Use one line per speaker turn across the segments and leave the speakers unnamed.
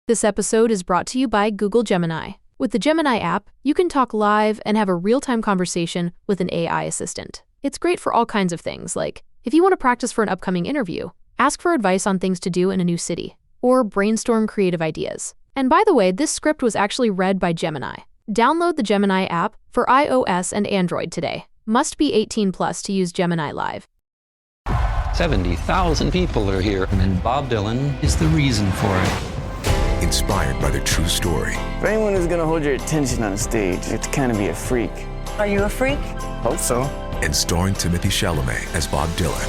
This episode is brought to you by Google Gemini. With the Gemini app, you can talk live and have a real-time conversation with an AI assistant. It's great for all kinds of things, like if you want to practice for an upcoming interview, ask for advice on things to do in a new city, or brainstorm creative ideas. And by the way, this script was actually read by Gemini. Download the Gemini app for iOS and Android today. Must be 18 plus to use Gemini Live.
70,000 people are here, and Bob Dylan is the reason for it.
Inspired by the true story.
For anyone who's gonna hold your attention on a stage, you have to kind of be a freak.
Are you a freak?
Hope so.
And starring Timothée Chalamet as Bob Dylan.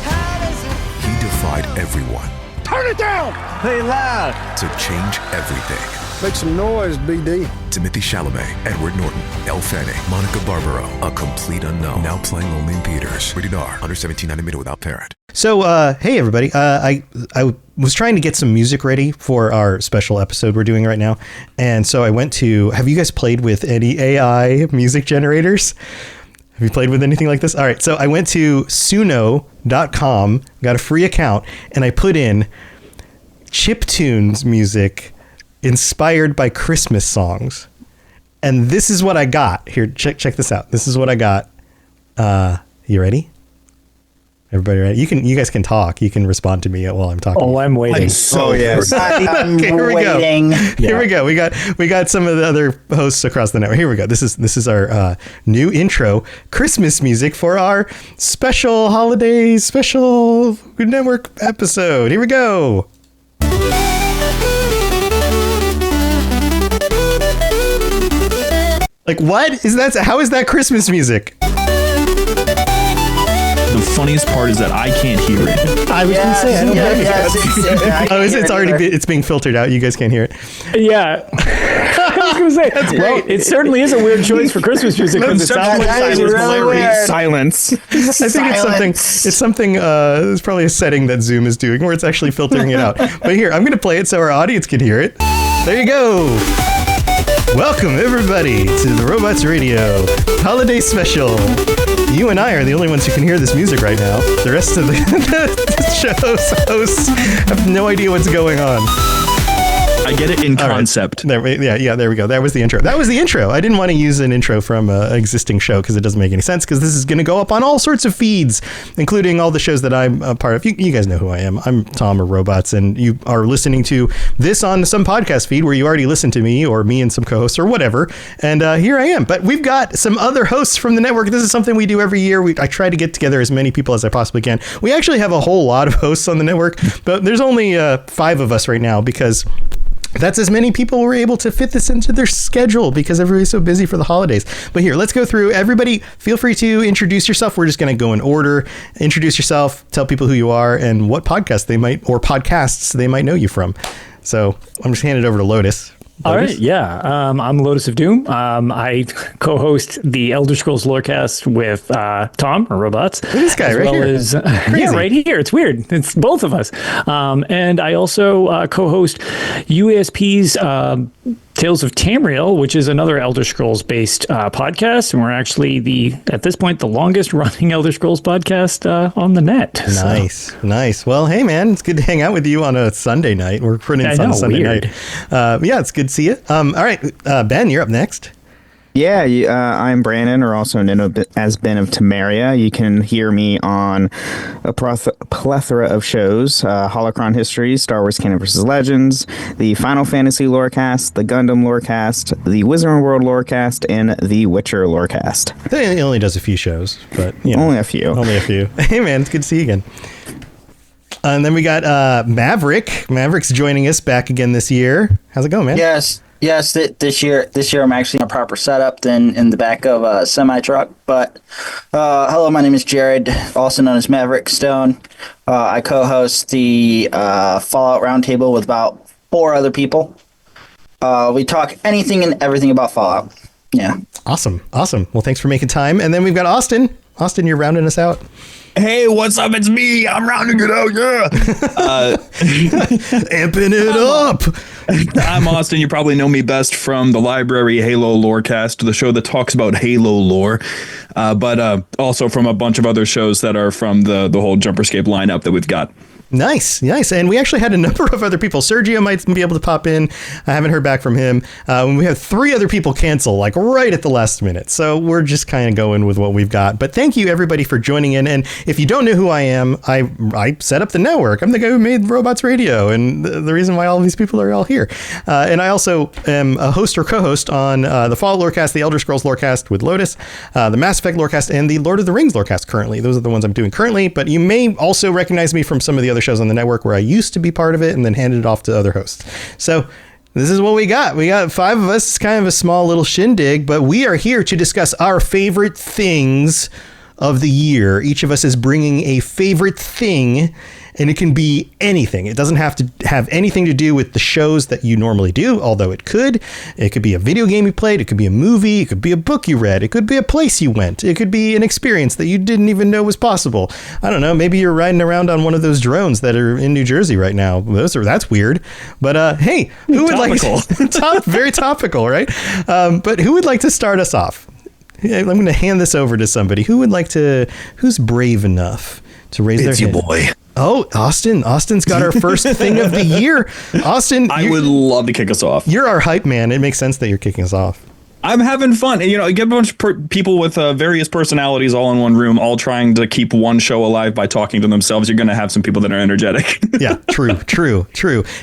He defied everyone.
Turn it down!
Play loud!
To change everything.
Make some noise, BD.
Timothée Chalamet, Edward Norton, Elle Fanning, Monica Barbaro, a complete unknown. Now playing only in theaters. Rated R, under 17, animated without parent.
So, hey everybody, I was trying to get some music ready for our special episode we're doing right now. And so I went to, have you guys played with any AI music generators? Have you played with anything like this? All right, so I went to Suno.com, got a free account, and I put in chiptunes music inspired by Christmas songs. And this is what I got. Here, check this out. This is what I got. You ready? Everybody ready? You guys can talk. You can respond to me while I'm talking.
Oh, I'm waiting.
Yes.
I'm
Here we
waiting.
go. Here we go. We got some of the other hosts across the network. Here we go. This is our new intro, Christmas music for our special holiday special network episode. Here we go. Like, what is that? How is that Christmas music?
The funniest part is that I can't hear it.
I was going to say, I don't know.
It's being filtered out. You guys can't hear it.
Yeah. I was going to say, well, it certainly is a weird choice for Christmas music because it sounds like
Silence.
I think it's something, it's probably a setting that Zoom is doing where it's actually filtering it out. But here, I'm going to play it so our audience can hear it. There you go. Welcome, everybody, to the Robots Radio Holiday Special. You and I are the only ones who can hear this music right now. The rest of the show's hosts have no idea what's going on.
I get it in concept.
Right. There we go. That was the intro. I didn't want to use an intro from an existing show because it doesn't make any sense, because this is going to go up on all sorts of feeds, including all the shows that I'm a part of. You guys know who I am. I'm Tom or Robots, and you are listening to this on some podcast feed where you already listened to me or me and some co-hosts or whatever. And here I am. But we've got some other hosts from the network. This is something we do every year. I try to get together as many people as I possibly can. We actually have a whole lot of hosts on the network, but there's only 5 of us right now because that's as many people were able to fit this into their schedule because everybody's so busy for the holidays. But here, let's go through. Everybody, feel free to introduce yourself. We're just going to go in order. Introduce yourself, tell people who you are and what podcast they might, or podcasts they might know you from. So I'm just handing it over to Lotus.
All right, yeah. I'm Lotus of Doom. I co-host the Elder Scrolls Lorecast with Tom, or Robots.
This guy right here.
Yeah, right here. It's weird. It's both of us. And I also co-host UASP's Tales of Tamriel, which is another Elder Scrolls based podcast. And we're actually at this point, the longest running Elder Scrolls podcast on the net.
Nice. Well, hey man, it's good to hang out with you on a Sunday night. We're putting this on a Sunday night. Yeah, it's good to see you. All right, Ben, you're up next.
Yeah, I'm Brandon, or also known as Ben of Temeria. You can hear me on a plethora of shows: Holocron History, Star Wars Canon vs. Legends, the Final Fantasy Lorecast, the Gundam Lorecast, the Wizarding World Lorecast, and the Witcher Lorecast.
He only does a few shows, but
only a few.
Hey man, it's good to see you again. And then we got Maverick. Maverick's joining us back again this year. How's it going, man?
Yes. This year I'm actually in a proper setup than in the back of a semi truck. But hello, my name is Jared, also known as Maverick Stone. I co-host the Fallout Roundtable with about 4 other people. We talk anything and everything about Fallout. Yeah.
Awesome. Well, thanks for making time. And then we've got Austin. Austin, you're rounding us out.
Hey, what's up? It's me. I'm rounding it out. Yeah.
Amping it up.
I'm Austin. You probably know me best from the Library Halo Lorecast, the show that talks about Halo lore, but also from a bunch of other shows that are from the whole Jumperscape lineup that we've got.
Nice. And we actually had a number of other people. Sergio might be able to pop in. I haven't heard back from him. We had 3 other people cancel, like right at the last minute. So we're just kind of going with what we've got. But thank you, everybody, for joining in. And if you don't know who I am, I set up the network. I'm the guy who made Robots Radio and the reason why all these people are all here. And I also am a host or co-host on the Fallout Lorecast, the Elder Scrolls Lorecast with Lotus, the Mass Effect Lorecast, and the Lord of the Rings Lorecast currently. Those are the ones I'm doing currently. But you may also recognize me from some of the other shows on the network where I used to be part of it and then handed it off to other hosts. So this is what we got. We got 5 of us. It's kind of a small little shindig, but we are here to discuss our favorite things of the year. Each of us is bringing a favorite thing, and it can be anything. It doesn't have to have anything to do with the shows that you normally do, although it could. It could be a video game you played. It could be a movie. It could be a book you read. It could be a place you went. It could be an experience that you didn't even know was possible. I don't know. Maybe you're riding around on one of those drones that are in New Jersey right now. That's weird. But hey, who would like to, very topical, right? But who would like to start us off? I'm going to hand this over to somebody. Who's brave enough to raise their hand?
It's your boy.
Oh, Austin. Austin's got our first thing of the year. Austin,
I would love to kick us off.
You're our hype man. It makes sense that you're kicking us off.
I'm having fun. You know, you get a bunch of people with various personalities all in one room, all trying to keep one show alive by talking to themselves. You're going to have some people that are energetic.
Yeah, true.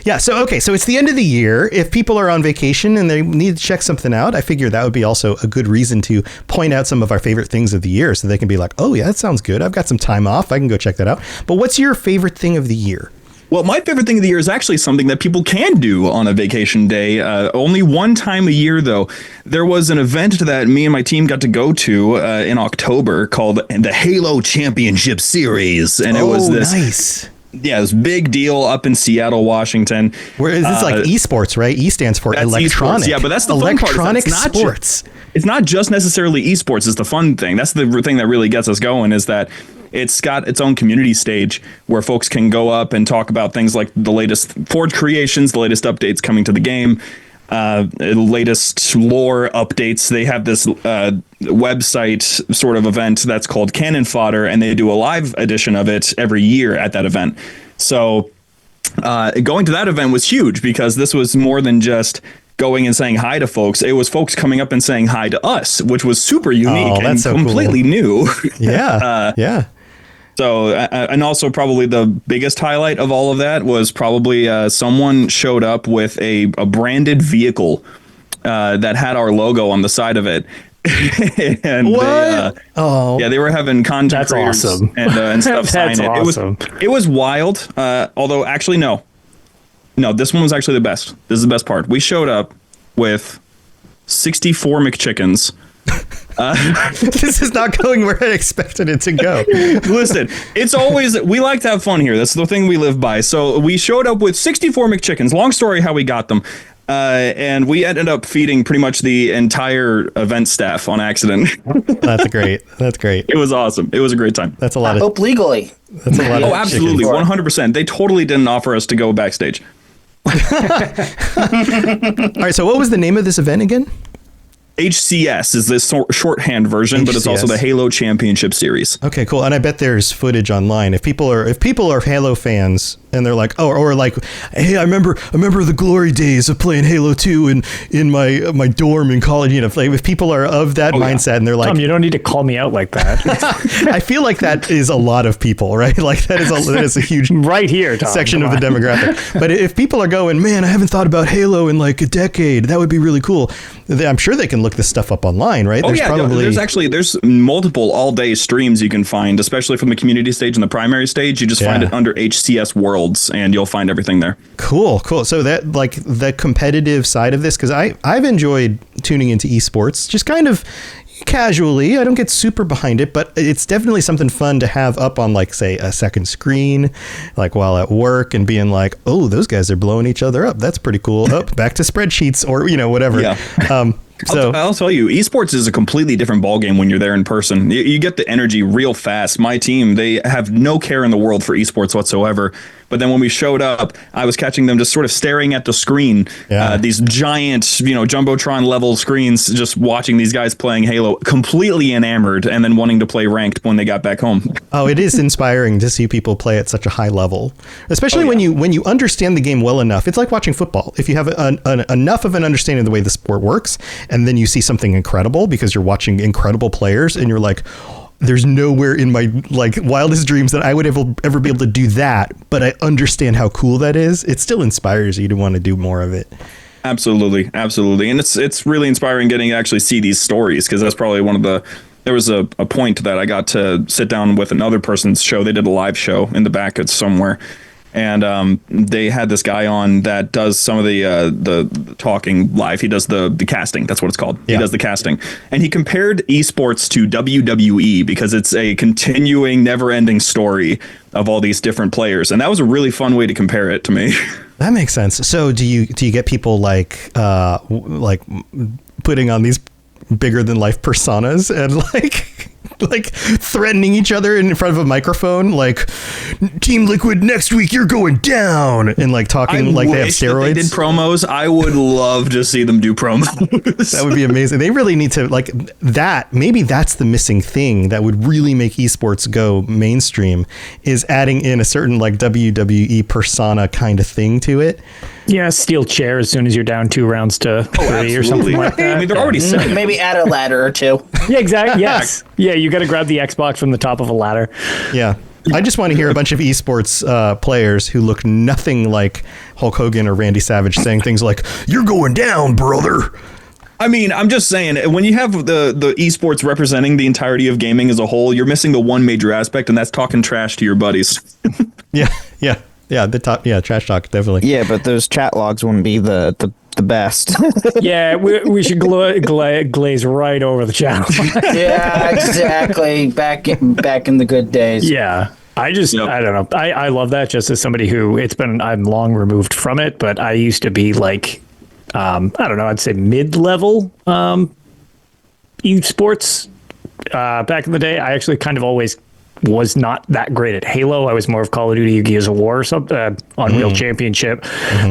Yeah, so it's the end of the year. If people are on vacation and they need to check something out, I figure that would be also a good reason to point out some of our favorite things of the year so they can be like, oh, yeah, that sounds good. I've got some time off. I can go check that out. But what's your favorite thing of the year?
Well, my favorite thing of the year is actually something that people can do on a vacation day. Only one time a year, though. There was an event that me and my team got to go to in October called the Halo Championship Series. And it was this.
Nice.
Yeah, this big deal up in Seattle, Washington.
Where is this like esports, right? E stands for electronic.
Esports. Yeah, but that's the fun part.
Electronic sports.
It's not just necessarily esports. It's the fun thing. That's the thing that really gets us going is that it's got its own community stage where folks can go up and talk about things like the latest Forge creations, the latest updates coming to the game, the latest lore updates. They have this website sort of event that's called Cannon Fodder, and they do a live edition of it every year at that event. So going to that event was huge because this was more than just going and saying hi to folks. It was folks coming up and saying hi to us, which was super unique and so completely new.
Yeah. Yeah.
So, and also probably the biggest highlight of all of that was probably someone showed up with a branded vehicle that had our logo on the side of it. And
what?
They were having content creators
awesome.
and stuff sign it.
Awesome.
It was wild. Although actually, no, this one was actually the best. This is the best part. We showed up with 64 McChickens.
This is not going where I expected it to go.
Listen, it's always, we like to have fun here. That's the thing we live by. So we showed up with 64 McChickens. Long story how we got them. And we ended up feeding pretty much the entire event staff on accident.
That's great.
It was awesome. It was a great time.
That's a lot
I hope legally.
That's a lot of
absolutely.
chicken.
100%. They totally didn't offer us to go backstage.
All right. So what was the name of this event again?
HCS is this shorthand version, but it's also the Halo Championship Series.
Okay, cool. And I bet there's footage online. If people are Halo fans and they're like, or like, hey, I remember the glory days of playing Halo 2 in my dorm in college. You know, if people are of that mindset and they're like,
Tom, you don't need to call me out like that.
I feel like that is a lot of people, right? Like that is a huge
right here, Tom,
section of the demographic. But if people are going, man, I haven't thought about Halo in like a decade, that would be really cool. I'm sure they can look this stuff up online, right?
There's multiple all-day streams you can find, especially from the community stage and the primary stage. You just find it under HCS Worlds, and you'll find everything there.
Cool. So that, like, the competitive side of this, because I've enjoyed tuning into esports, just kind of casually. I don't get super behind it, but it's definitely something fun to have up on, like, say, a second screen, like while at work, and being like, oh, those guys are blowing each other up. That's pretty cool. Back to spreadsheets or, whatever.
Yeah.
So
I'll tell you, esports is a completely different ballgame when you're there in person. You get the energy real fast. My team, they have no care in the world for esports whatsoever. But then when we showed up, I was catching them just sort of staring at the screen, these giant, Jumbotron level screens, just watching these guys playing Halo, completely enamored, and then wanting to play ranked when they got back home.
Oh, it is inspiring to see people play at such a high level, especially when you understand the game well enough. It's like watching football. If you have enough of an understanding of the way the sport works, and then you see something incredible because you're watching incredible players, and you're like, there's nowhere in my wildest dreams that I would ever be able to do that, but I understand how cool that is. It still inspires you to want to do more of it.
Absolutely, and it's really inspiring getting to actually see these stories, because that's probably one of the. There was a point that I got to sit down with another person's show. They did a live show in the back at somewhere. And they had this guy on that does some of the talking live. He does the casting. That's what it's called. He does the casting. And he compared esports to WWE because it's a continuing, never-ending story of all these different players. And that was a really fun way to compare it to me.
That makes sense. So do you get people like putting on these bigger than life personas and like threatening each other in front of a microphone, like, Team Liquid, next week you're going down, and like talking like they have steroids?
They did promos. I would love to see them do promos.
That would be amazing. They really need to, like, that. Maybe that's the missing thing that would really make esports go mainstream, is adding in a certain like WWE persona kind of thing to it.
Yeah, steal chair as soon as you're down 2 rounds to 3 or something like that.
I mean, they're already set.
Maybe add a ladder or two.
Yeah, exactly. Yes. Yeah, you got to grab the Xbox from the top of a ladder.
Yeah. I just want to hear a bunch of esports players who look nothing like Hulk Hogan or Randy Savage saying things like, "You're going down, brother."
I mean, I'm just saying, when you have the esports representing the entirety of gaming as a whole, you're missing the one major aspect, and that's talking trash to your buddies.
Yeah, trash talk, definitely.
Yeah, but those chat logs wouldn't be the best.
Yeah, we should glaze right over the channel.
Yeah, exactly. Back in the good days.
Yeah. I don't know. I love that, just as somebody who I'm long removed from it, but I used to be like, I don't know, I'd say mid-level esports back in the day. I actually kind of always was not that great at Halo. I was more of Call of Duty, Gears of War, or something, Unreal Championship,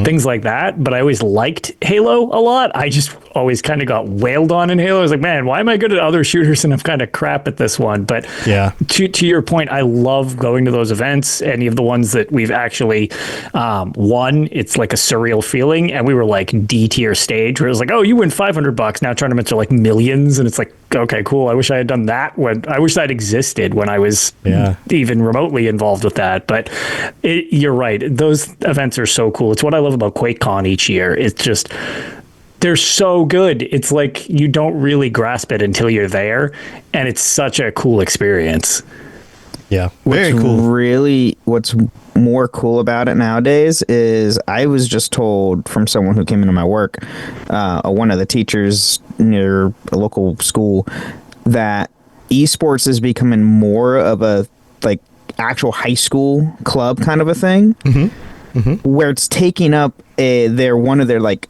things like that. But I always liked Halo a lot. I just always kind of got wailed on in Halo. I was like, man, why am I good at other shooters and I'm kind of crap at this one? But yeah, to your point, I love going to those events. Any of the ones that we've actually won, it's like a surreal feeling. And we were like D-tier stage where it was like, oh, you win $500. Now tournaments are like millions. And it's like, okay, cool. I wish I had done that I wish that existed when I was even remotely involved with that. But you're right. Those events are so cool. It's what I love about QuakeCon each year. It's just, they're so good. It's like you don't really grasp it until you're there. And it's such a cool experience.
Yeah, very cool.
What's more cool about it nowadays is I was just told from someone who came into my work, one of the teachers near a local school, that esports is becoming more of a like actual high school club kind of a thing, where it's taking up one of their like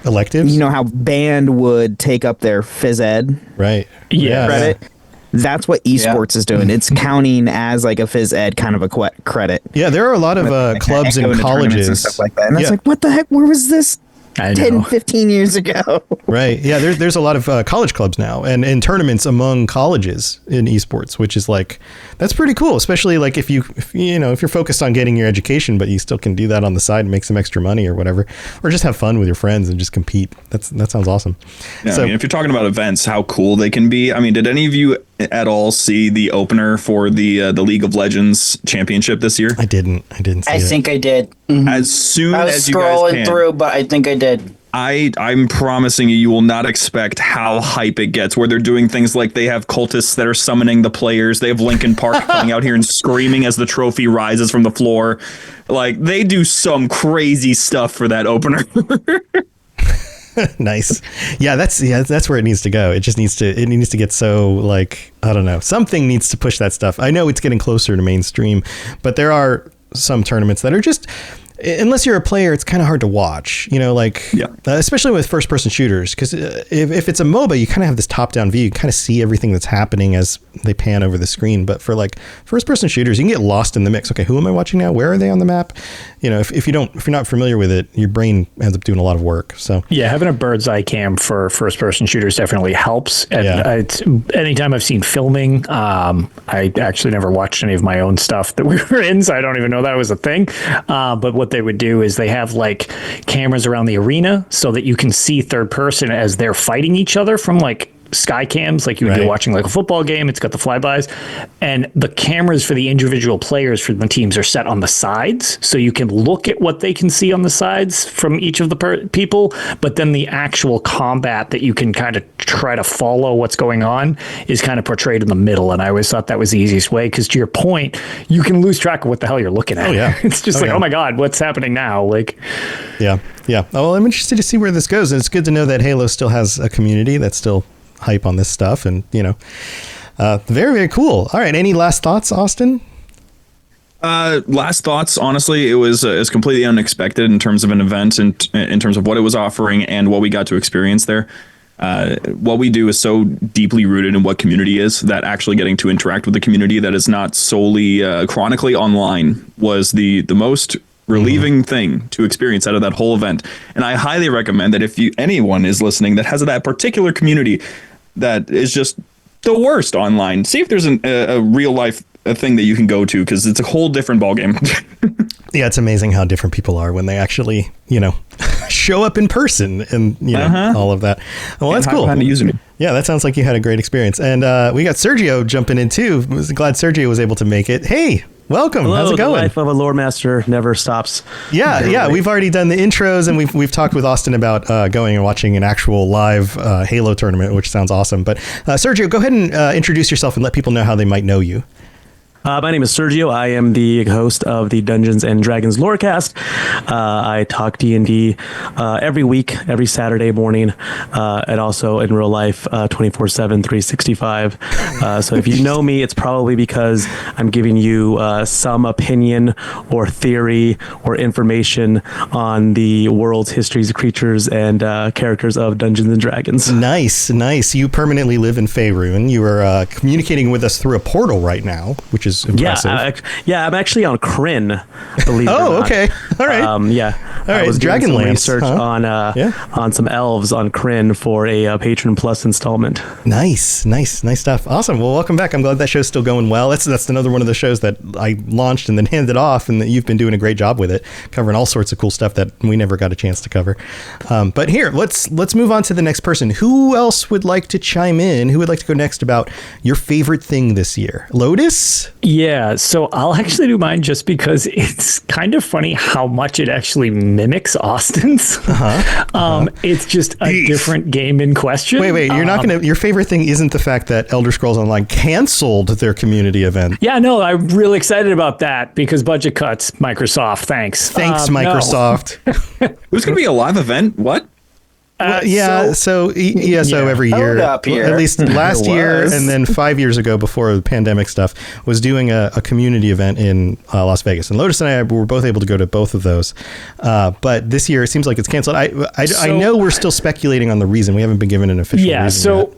electives.
You know how band would take up their phys ed,
right?
Credit. Yeah. That's what esports is doing. It's counting as like a phys ed kind of a credit.
Yeah, there are a lot of clubs and colleges
and stuff like that. And it's like, what the heck? Where was this 10, 15 years ago?
Right. Yeah, there's a lot of college clubs now and tournaments among colleges in esports, which is like, that's pretty cool, especially like if you're focused on getting your education, but you still can do that on the side and make some extra money or whatever, or just have fun with your friends and just compete. That sounds awesome.
Yeah, so, I mean, if you're talking about events, how cool they can be. I mean, did any of you at all see the opener for the League of Legends championship this year?
I didn't see it.
I think I did. Mm-hmm.
As soon as you guys
can. I was scrolling through, but I think I did.
I'm promising you will not expect how hype it gets, where they're doing things like they have cultists that are summoning the players. They have Linkin Park coming out here and screaming as the trophy rises from the floor. Like, they do some crazy stuff for that opener.
Nice. Yeah, that's where it needs to go. It needs to get so, like, I don't know, something needs to push that stuff. I know it's getting closer to mainstream, but there are some tournaments that are just, unless you're a player, it's kind of hard to watch, especially with first person shooters. Because if it's a MOBA, you kind of have this top down view. You kind of see everything that's happening as they pan over the screen. But for like first person shooters, you can get lost in the mix. Okay, who am I watching now? Where are they on the map? If you're not familiar with it, your brain ends up doing a lot of work. So
yeah, having a bird's eye cam for first person shooters definitely helps. And anytime I've seen filming, I actually never watched any of my own stuff that we were in, so I don't even know that was a thing. But what they would do is they have like cameras around the arena so that you can see third person as they're fighting each other from like sky cams, like you would be watching like a football game. It's got the flybys, and the cameras for the individual players for the teams are set on the sides, so you can look at what they can see on the sides from each of the people. But then the actual combat that you can kind of try to follow what's going on is kind of portrayed in the middle. And I always thought that was the easiest way, because to your point, you can lose track of what the hell you're looking at. It's just oh my god, what's happening now? Like,
yeah. Well, I'm interested to see where this goes, and it's good to know that Halo still has a community that's still hype on this stuff, and very, very cool. All right, any last thoughts, Austin?
Last thoughts, honestly, it was completely unexpected in terms of an event and in terms of what it was offering and what we got to experience there. What we do is so deeply rooted in what community is, that actually getting to interact with the community that is not solely chronically online was the most relieving thing to experience out of that whole event. And I highly recommend that if anyone is listening that has that particular community that is just the worst online, see if there's a real life thing that you can go to, because it's a whole different ballgame.
Yeah, it's amazing how different people are when they actually, show up in person and, all of that. Well, that's cool. Yeah, that sounds like you had a great experience. And we got Sergio jumping in too. Glad Sergio was able to make it. Hey, welcome.
Hello,
how's it going?
The life of a lore master never stops.
Yeah. We've already done the intros, and we've talked with Austin about going and watching an actual live Halo tournament, which sounds awesome. But Sergio, go ahead and introduce yourself and let people know how they might know you.
My name is Sergio. I am the host of the Dungeons and Dragons Lorecast. I talk D&D every week, every Saturday morning, and also in real life 24/7, 365. So if you know me, it's probably because I'm giving you some opinion or theory or information on the world's histories, creatures, and characters of Dungeons and Dragons.
Nice. You permanently live in Faerun. You are communicating with us through a portal right now, which is impressive.
I'm actually on Krynn, believe it or not.
Oh, okay. All right.
All right. I was doing some research on some elves on Krynn for a Patron Plus installment.
Nice stuff. Awesome. Well, welcome back. I'm glad that show's still going well. That's another one of the shows that I launched and then handed off, and that you've been doing a great job with it, covering all sorts of cool stuff that we never got a chance to cover. But here, let's move on to the next person. Who else would like to chime in? Who would like to go next about your favorite thing this year? Lotus?
Yeah, so I'll actually do mine just because it's kind of funny how much it actually mimics Austin's. It's just a different game in question.
Wait, you're not going to, your favorite thing isn't the fact that Elder Scrolls Online canceled their community event.
Yeah, no, I'm really excited about that because budget cuts, Microsoft, thanks.
Microsoft.
It was going to be a live event? What?
So ESO every year, at least last year, and then 5 years ago before the pandemic stuff, was doing a community event in Las Vegas. And Lotus and I were both able to go to both of those. But this year, it seems like it's canceled. I know we're still speculating on the reason. We haven't been given an official reason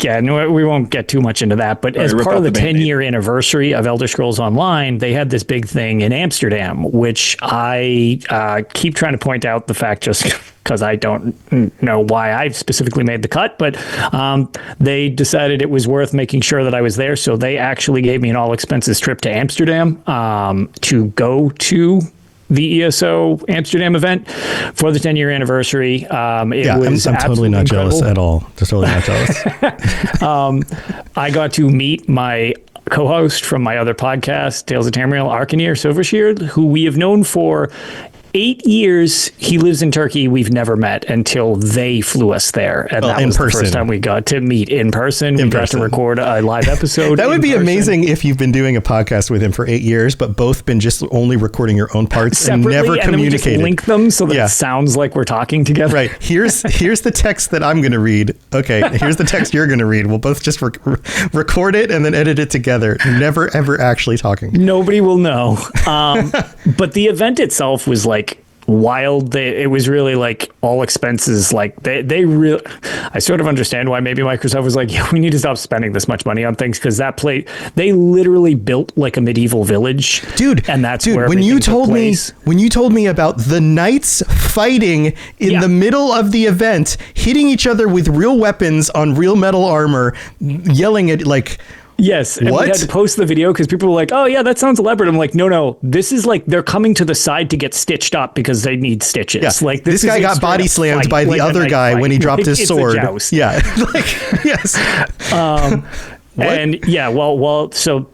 yet. We won't get too much into that. But as part of the 10-year anniversary of Elder Scrolls Online, they had this big thing in Amsterdam, which I keep trying to point out the fact just because I don't know why I specifically made the cut, but they decided it was worth making sure that I was there. So they actually gave me an all expenses trip to Amsterdam to go to the ESO Amsterdam event for the 10-year anniversary.
I'm totally not jealous at all. Just totally not jealous.
I got to meet my co-host from my other podcast, Tales of Tamriel, Arcaneer Silvershield, who we have known for 8 years he lives in Turkey. We've never met until they flew us there, and that was the first time we got to meet in person. We got to record a live episode.
That would be amazing if you've been doing a podcast with him for 8 years, but both been just only recording your own parts
separately,
and never
and
communicated.
Then we just link them so that it sounds like we're talking together.
Right. Here's the text that I'm going to read. Okay. Here's the text you're going to read. We'll both just record it and then edit it together. Never ever actually talking.
Nobody will know. But the event itself was like wild. It was really like all expenses. Like they really, I sort of understand why maybe Microsoft was like, yeah, we need to stop spending this much money on things, because they literally built like a medieval village,
dude.
And that's where
when you told me about the knights fighting in the middle of the event, hitting each other with real weapons on real metal armor, yelling at like.
Yes, and we had to post the video because people were like, oh yeah, that sounds elaborate. I'm like, no, this is like they're coming to the side to get stitched up because they need stitches.
Yeah.
Like
this guy got body slammed by the other guy when he dropped his sword. Yeah, like yes.
And yeah, well, so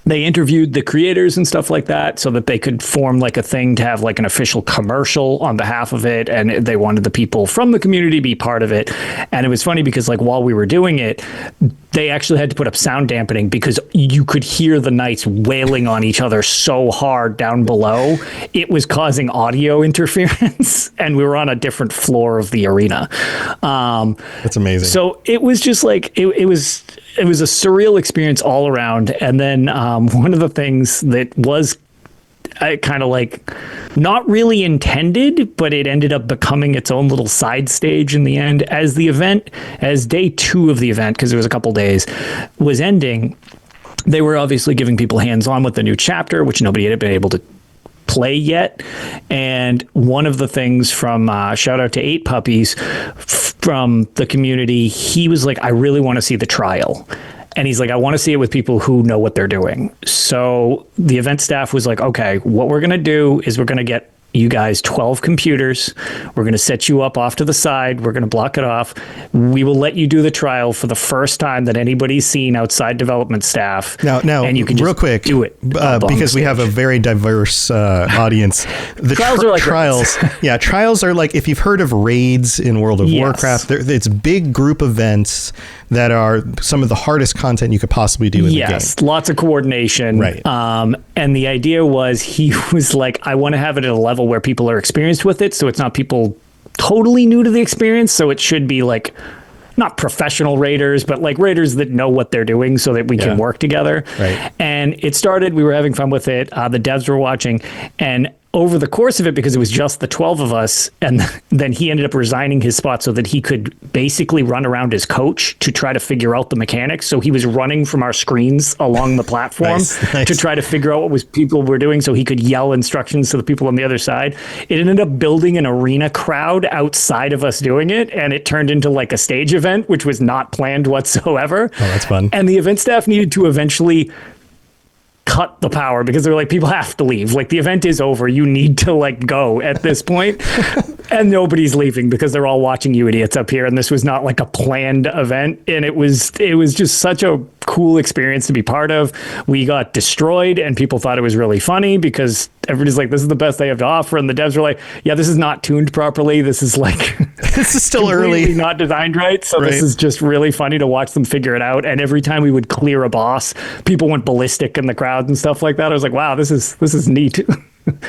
they interviewed the creators and stuff like that so that they could form like a thing to have like an official commercial on behalf of it. And they wanted the people from the community to be part of it. And it was funny because like while we were doing it, they actually had to put up sound dampening because you could hear the knights wailing on each other so hard down below. It was causing audio interference, and we were on a different floor of the arena.
That's amazing.
So it was just like, it was a surreal experience all around. And then one of the things that was kind of like not really intended, but it ended up becoming its own little side stage in the end as day 2 of the event, because it was a couple days, was ending. They were obviously giving people hands-on with the new chapter, which nobody had been able to play yet. And one of the things from shout out to 8 Puppies from the community, he was like, I really want to see the trial. And he's like, I want to see it with people who know what they're doing. So the event staff was like, okay, what we're going to do is we're going to get you guys 12 computers. We're going to set you up off to the side. We're going to block it off. We will let you do the trial for the first time that anybody's seen outside development staff.
Now,
and you can just
real quick,
do it
because we have a very diverse audience. The
trials are like
trials. Yeah, trials are like, if you've heard of raids in World of Warcraft, it's big group events that are some of the hardest content you could possibly do in the game.
Yes, lots of coordination.
Right.
And the idea was, he was like, I want to have it at a level where people are experienced with it, so it's not people totally new to the experience. So it should be like not professional raiders, but like raiders that know what they're doing so that we can work together.
Right.
And it started, we were having fun with it. The devs were watching, and over the course of it, because it was just the 12 of us, and then he ended up resigning his spot so that he could basically run around as coach to try to figure out the mechanics. So he was running from our screens along the platform to try to figure out what people were doing so he could yell instructions to the people on the other side. It ended up building an arena crowd outside of us doing it, and it turned into like a stage event, which was not planned whatsoever.
Oh, that's fun.
And the event staff needed to eventually cut the power because they're like, people have to leave. Like, the event is over. You need to like go at this point. And nobody's leaving because they're all watching you idiots up here. And this was not like a planned event. And it was just such a cool experience to be part of. We got destroyed and people thought it was really funny because everybody's like, this is the best they have to offer. And the devs were like, yeah, this is not tuned properly. This is like,
this is still early,
not designed right. So this is just really funny to watch them figure it out. And every time we would clear a boss, people went ballistic in the crowd and stuff like that. I was like, wow, this is neat.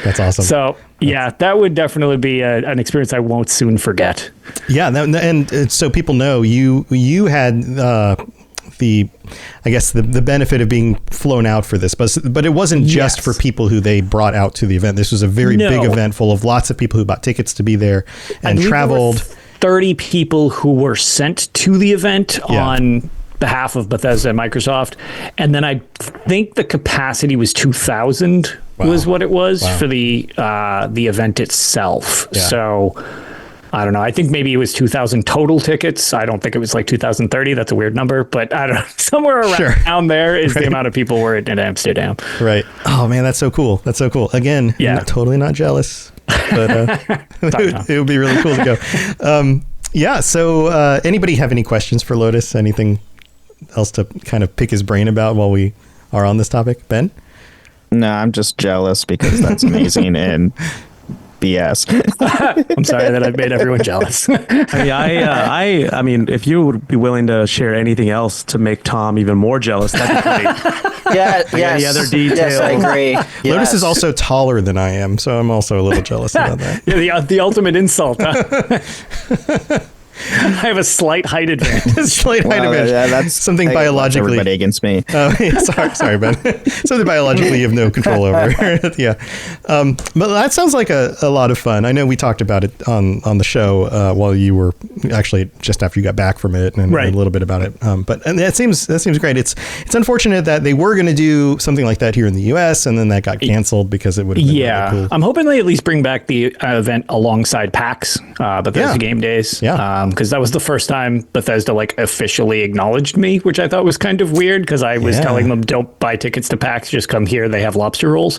That's awesome.
So yeah, that would definitely be an experience I won't soon forget.
Yeah. And so people know you had, I guess the benefit of being flown out for this, but it wasn't just for people who they brought out to the event. This was a very big event full of lots of people who bought tickets to be there and traveled.
30 people who were sent to the event on behalf of Bethesda and Microsoft. And then I think the capacity was 2,000 was what it was for the event itself. Yeah. So I don't know. I think maybe it was 2,000 total tickets. I don't think it was like 2,030. That's a weird number, but I don't know. Somewhere around there is the amount of people were in Amsterdam.
Right. Oh man, that's so cool. That's so cool. Again, totally not jealous, but it would be really cool to go. So anybody have any questions for Lotus? Anything else to kind of pick his brain about while we are on this topic? Ben?
No, I'm just jealous because that's amazing. And BS.
I'm sorry that I've made everyone jealous.
I mean, if you would be willing to share anything else to make Tom even more jealous, that'd be great.
Yeah, yes.
Any other details?
Yes, I agree.
Lotus
Yes.
is also taller than I am, so I'm also a little jealous about that.
Yeah, the ultimate insult. Huh? I have a slight height advantage.
Slight height advantage.
That's
something
that's
biologically.
everybody against me.
Oh, yeah, sorry, Ben. Something biologically you have no control over. Yeah, but that sounds like a lot of fun. I know we talked about it on the show while you were actually just after you got back from it, and a little bit about it. But that seems great. It's unfortunate that they were going to do something like that here in the U.S. and then that got canceled because it would have been really cool.
I'm hoping they at least bring back the event alongside PAX, Bethesda Game Days.
Yeah.
Because that was the first time Bethesda like officially acknowledged me, which I thought was kind of weird because I was telling them don't buy tickets to PAX, just come here. They have lobster rolls.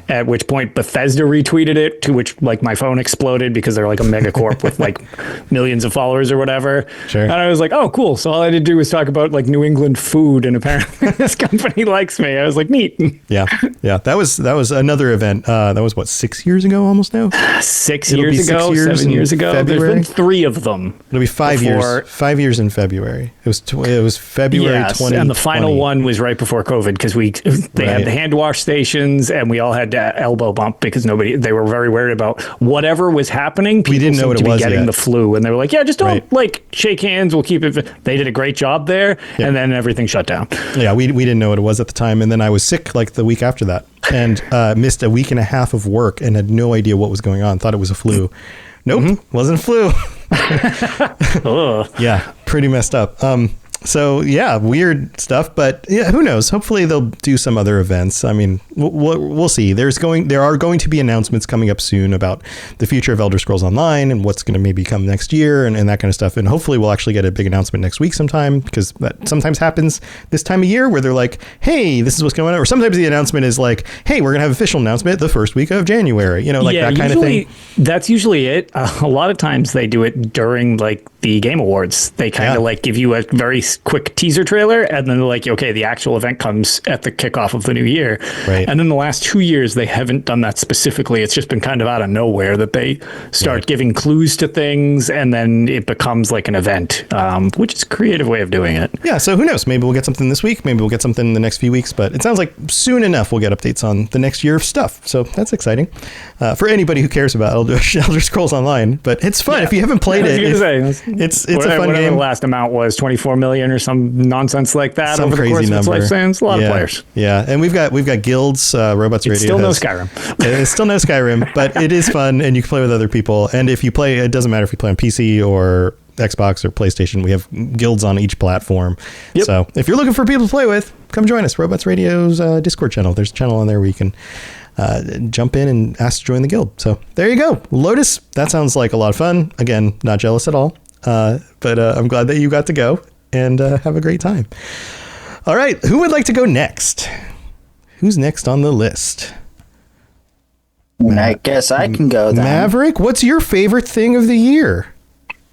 At which point Bethesda retweeted it, to which like my phone exploded because they're like a megacorp with like millions of followers or whatever.
Sure. And
I was like, oh, cool. So all I had to do was talk about like New England food, and apparently this company likes me. I was like, neat.
Yeah. That was another event. That was what, 6 years ago almost now?
6
It'll be
years
6
ago,
years
7 years
in
ago.
February?
There's been 3 of them.
It'll be 5 years. 5 years in February. It was February 2020.
And the final one was right before COVID because they had the hand wash stations and we all had to elbow bump because they were very worried about whatever was happening. People
we didn't know what it was
getting
yet.
The flu, and they were like, yeah, just don't like shake hands. We'll keep it. They did a great job there, and then everything shut down.
Yeah, we didn't know what it was at the time, and then I was sick like the week after that, and missed a week and a half of work and had no idea what was going on. Thought it was a flu. Nope, wasn't flu. Yeah, pretty messed up. So yeah, weird stuff, but yeah, who knows? Hopefully they'll do some other events. I mean, we'll see. There are going to be announcements coming up soon about the future of Elder Scrolls Online and what's going to maybe come next year and that kind of stuff. And hopefully we'll actually get a big announcement next week sometime, because that sometimes happens this time of year where they're like, hey, this is what's going on. Or sometimes the announcement is like, hey, we're going to have an official announcement the first week of January, that kind of thing.
That's usually it. A lot of times they do it during like the Game Awards. They kind of like give you a very quick teaser trailer, and then they're like, okay, the actual event comes at the kickoff of the new year.
Right.
And then the last 2 years, they haven't done that specifically. It's just been kind of out of nowhere that they start giving clues to things, and then it becomes like an event, which is a creative way of doing it.
Yeah, so who knows? Maybe we'll get something this week. Maybe we'll get something in the next few weeks, but it sounds like soon enough we'll get updates on the next year of stuff. So that's exciting for anybody who cares about Elder Scrolls Online. But it's fun. If you haven't played it, it's a fun game.
The last amount was 24 million or some nonsense like that
some
over the
crazy
course of its lifespan. It's a lot of players.
Yeah, and we've got guilds. Robots Radio.
Still no Skyrim.
It's still no Skyrim, but it is fun, and you can play with other people. And if you play, it doesn't matter if you play on PC or Xbox or PlayStation. We have guilds on each platform. Yep. So if you're looking for people to play with, come join us. Robots Radio's Discord channel. There's a channel on there where you can jump in and ask to join the guild. So there you go. Lotus, that sounds like a lot of fun. Again, not jealous at all. But I'm glad that you got to go and have a great time. All right. Who would like to go next? Who's next on the list?
I guess I can go then.
Maverick, what's your favorite thing of the year?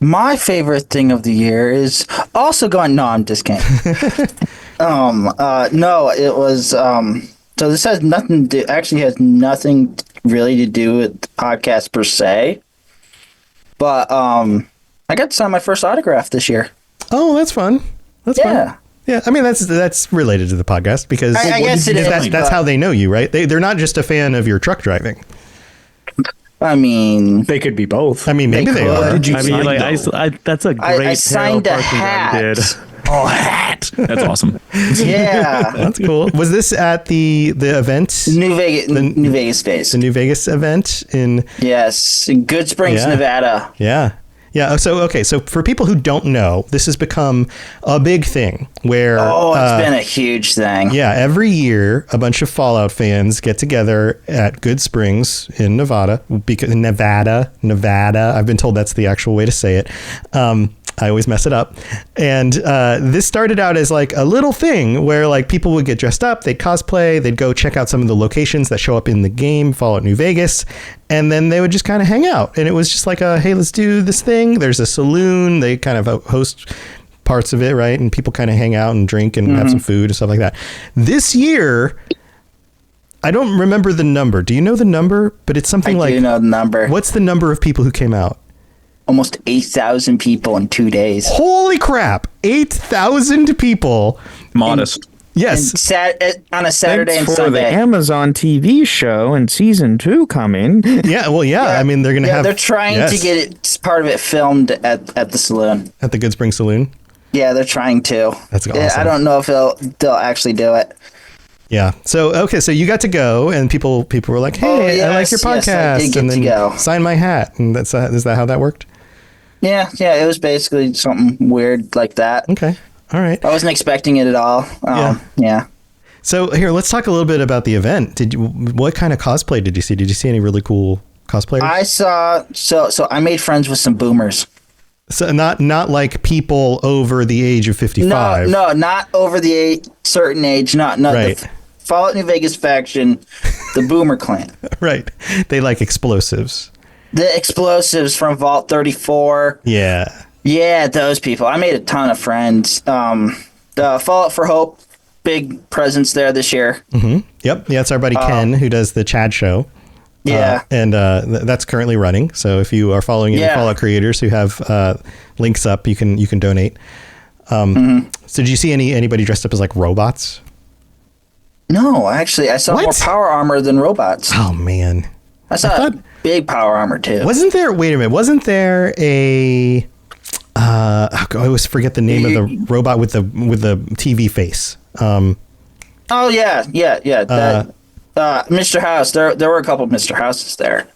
My favorite thing of the year is also going. No, I'm just kidding. No, it was. So this has nothing to. Actually, has nothing really to do with the podcast per se. But I got to sign my first autograph this year.
Oh, that's fun. That's fun. Yeah, I mean that's related to the podcast because
I guess it is,
that's how they know you, right? They're not just a fan of your truck driving.
I mean,
they could be both.
I mean, maybe they are.
Did you sign that's a great.
I signed a hat.
Oh, hat! That's awesome.
Yeah,
that's cool. Was this at the event?
New Vegas Days.
The New Vegas event in
Good Springs, Nevada.
Yeah. Yeah. So for people who don't know, this has become a big thing where
it's been a huge thing.
Yeah. Every year, a bunch of Fallout fans get together at Good Springs in Nevada. Nevada. I've been told that's the actual way to say it. I always mess it up. And this started out as like a little thing where like people would get dressed up, they'd cosplay, they'd go check out some of the locations that show up in the game, Fallout New Vegas, and then they would just kind of hang out. And it was just like hey, let's do this thing. There's a saloon. They kind of host parts of it, right? And people kind of hang out and drink and have some food and stuff like that. This year, I don't remember the number. Do you know the number? But it's something
I do know the number.
What's the number of people who came out?
Almost 8,000 people in 2 days.
Holy crap! 8,000 people.
Modest.
Yes.
On a Saturday and
for
Sunday.
the Amazon TV show and season 2 coming.
Yeah, well, yeah. I mean, they're going to have.
They're trying to get part of it filmed at the saloon.
At the Good Spring Saloon?
Yeah, they're trying to.
That's awesome.
I don't know if they'll actually do it.
Yeah. So you got to go, and people were like, "Hey, I like your podcast,"
I did get
and then
to go.
sign my hat, and is that how that worked?
Yeah. It was basically something weird like that.
Okay. All right.
I wasn't expecting it at all. Yeah.
So here, let's talk a little bit about the event. What kind of cosplay did you see? Did you see any really cool cosplayers?
I saw. So I made friends with some boomers.
So not like people over the age of 55.
No, not over the certain age. Not
Right.
The Fallout New Vegas faction, the Boomer Clan.
Right. They like explosives.
The explosives from Vault 34.
Yeah.
Yeah, those people. I made a ton of friends. The Fallout for Hope, big presence there this year.
Mm-hmm. Yep. Yeah, it's our buddy Ken who does the Chad show.
Yeah.
And that's currently running. So if you are following any Fallout creators who have links up, you can donate. So did you see anybody dressed up as like robots?
No, actually, I saw more power armor than robots.
Oh, man.
I saw big power armor, too.
Wait a minute. Wasn't there a... I always forget the name of the robot with the TV face.
Oh, yeah. Mr. House. There were a couple of Mr. Houses there.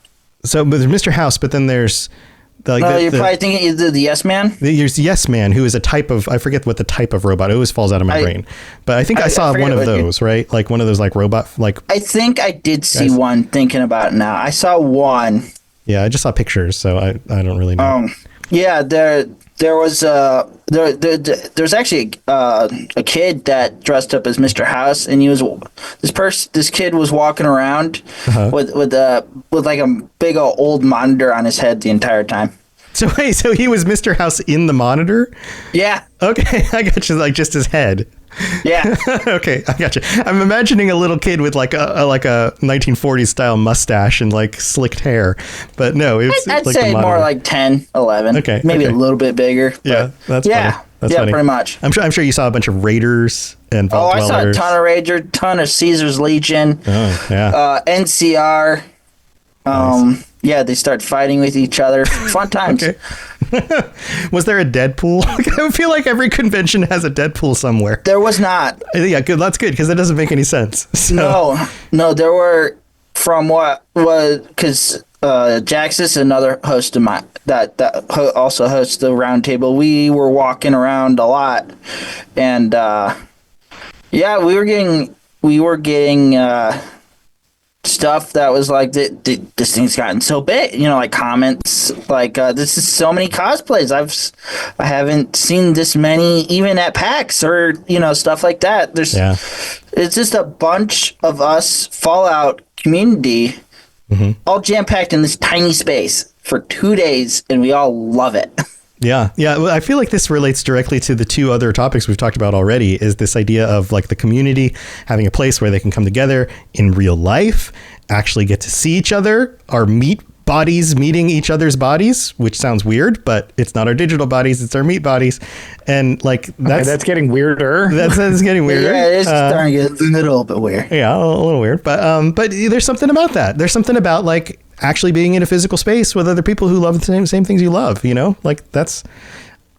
So but there's Mr. House, but then there's...
you're probably thinking either the Yes Man?
There's Yes Man, who is a type of... I forget what the type of robot. It always falls out of my brain. But I think I saw one of those, right? Like one of those like robot... like.
I think I did see one thinking about it now. I saw one.
Yeah, I just saw pictures, so I don't really know.
Yeah, there was there's actually a kid that dressed up as Mr. House, and he was this kid was walking around with like a big old monitor on his head the entire time.
So wait, so he was Mr. House in the monitor?
Yeah.
Okay, I got you. Like just his head.
Yeah.
Okay, I got you. I'm imagining a little kid with like a 1940s style mustache and like slicked hair, but no, it's
I'd
like
say more like 10, 11.
Okay,
maybe a little bit bigger.
Yeah, that's funny. That's funny.
Pretty much.
I'm sure you saw a bunch of Raiders and Vault
I saw a
Dwellers.
ton of Raider, ton of Caesar's Legion.
Oh yeah.
NCR.
Nice.
Yeah, they start fighting with each other. Fun times.
Okay. Was there a Deadpool? I feel like every convention has a Deadpool somewhere.
There was not.
Yeah, good. That's good because that doesn't make any sense. So.
No. There were from what was because Jaxus, another host of mine that also hosts the roundtable. We were walking around a lot, and yeah, we were getting. Stuff that was like this thing's gotten so big, like comments like this is so many cosplays. I haven't seen this many even at PAX or stuff like that. It's just a bunch of us Fallout community all jam-packed in this tiny space for 2 days, and we all love it.
Yeah. Well, I feel like this relates directly to the two other topics we've talked about already, is this idea of like the community having a place where they can come together in real life, actually get to see each other, our meat bodies meeting each other's bodies, which sounds weird, but it's not our digital bodies, it's our meat bodies. And like
that's getting weirder.
That's getting weirder.
Yeah, it's starting to get a little bit weird.
Yeah, a little weird. But there's something about that. There's something about like actually being in a physical space with other people who love the same things you love, like that's,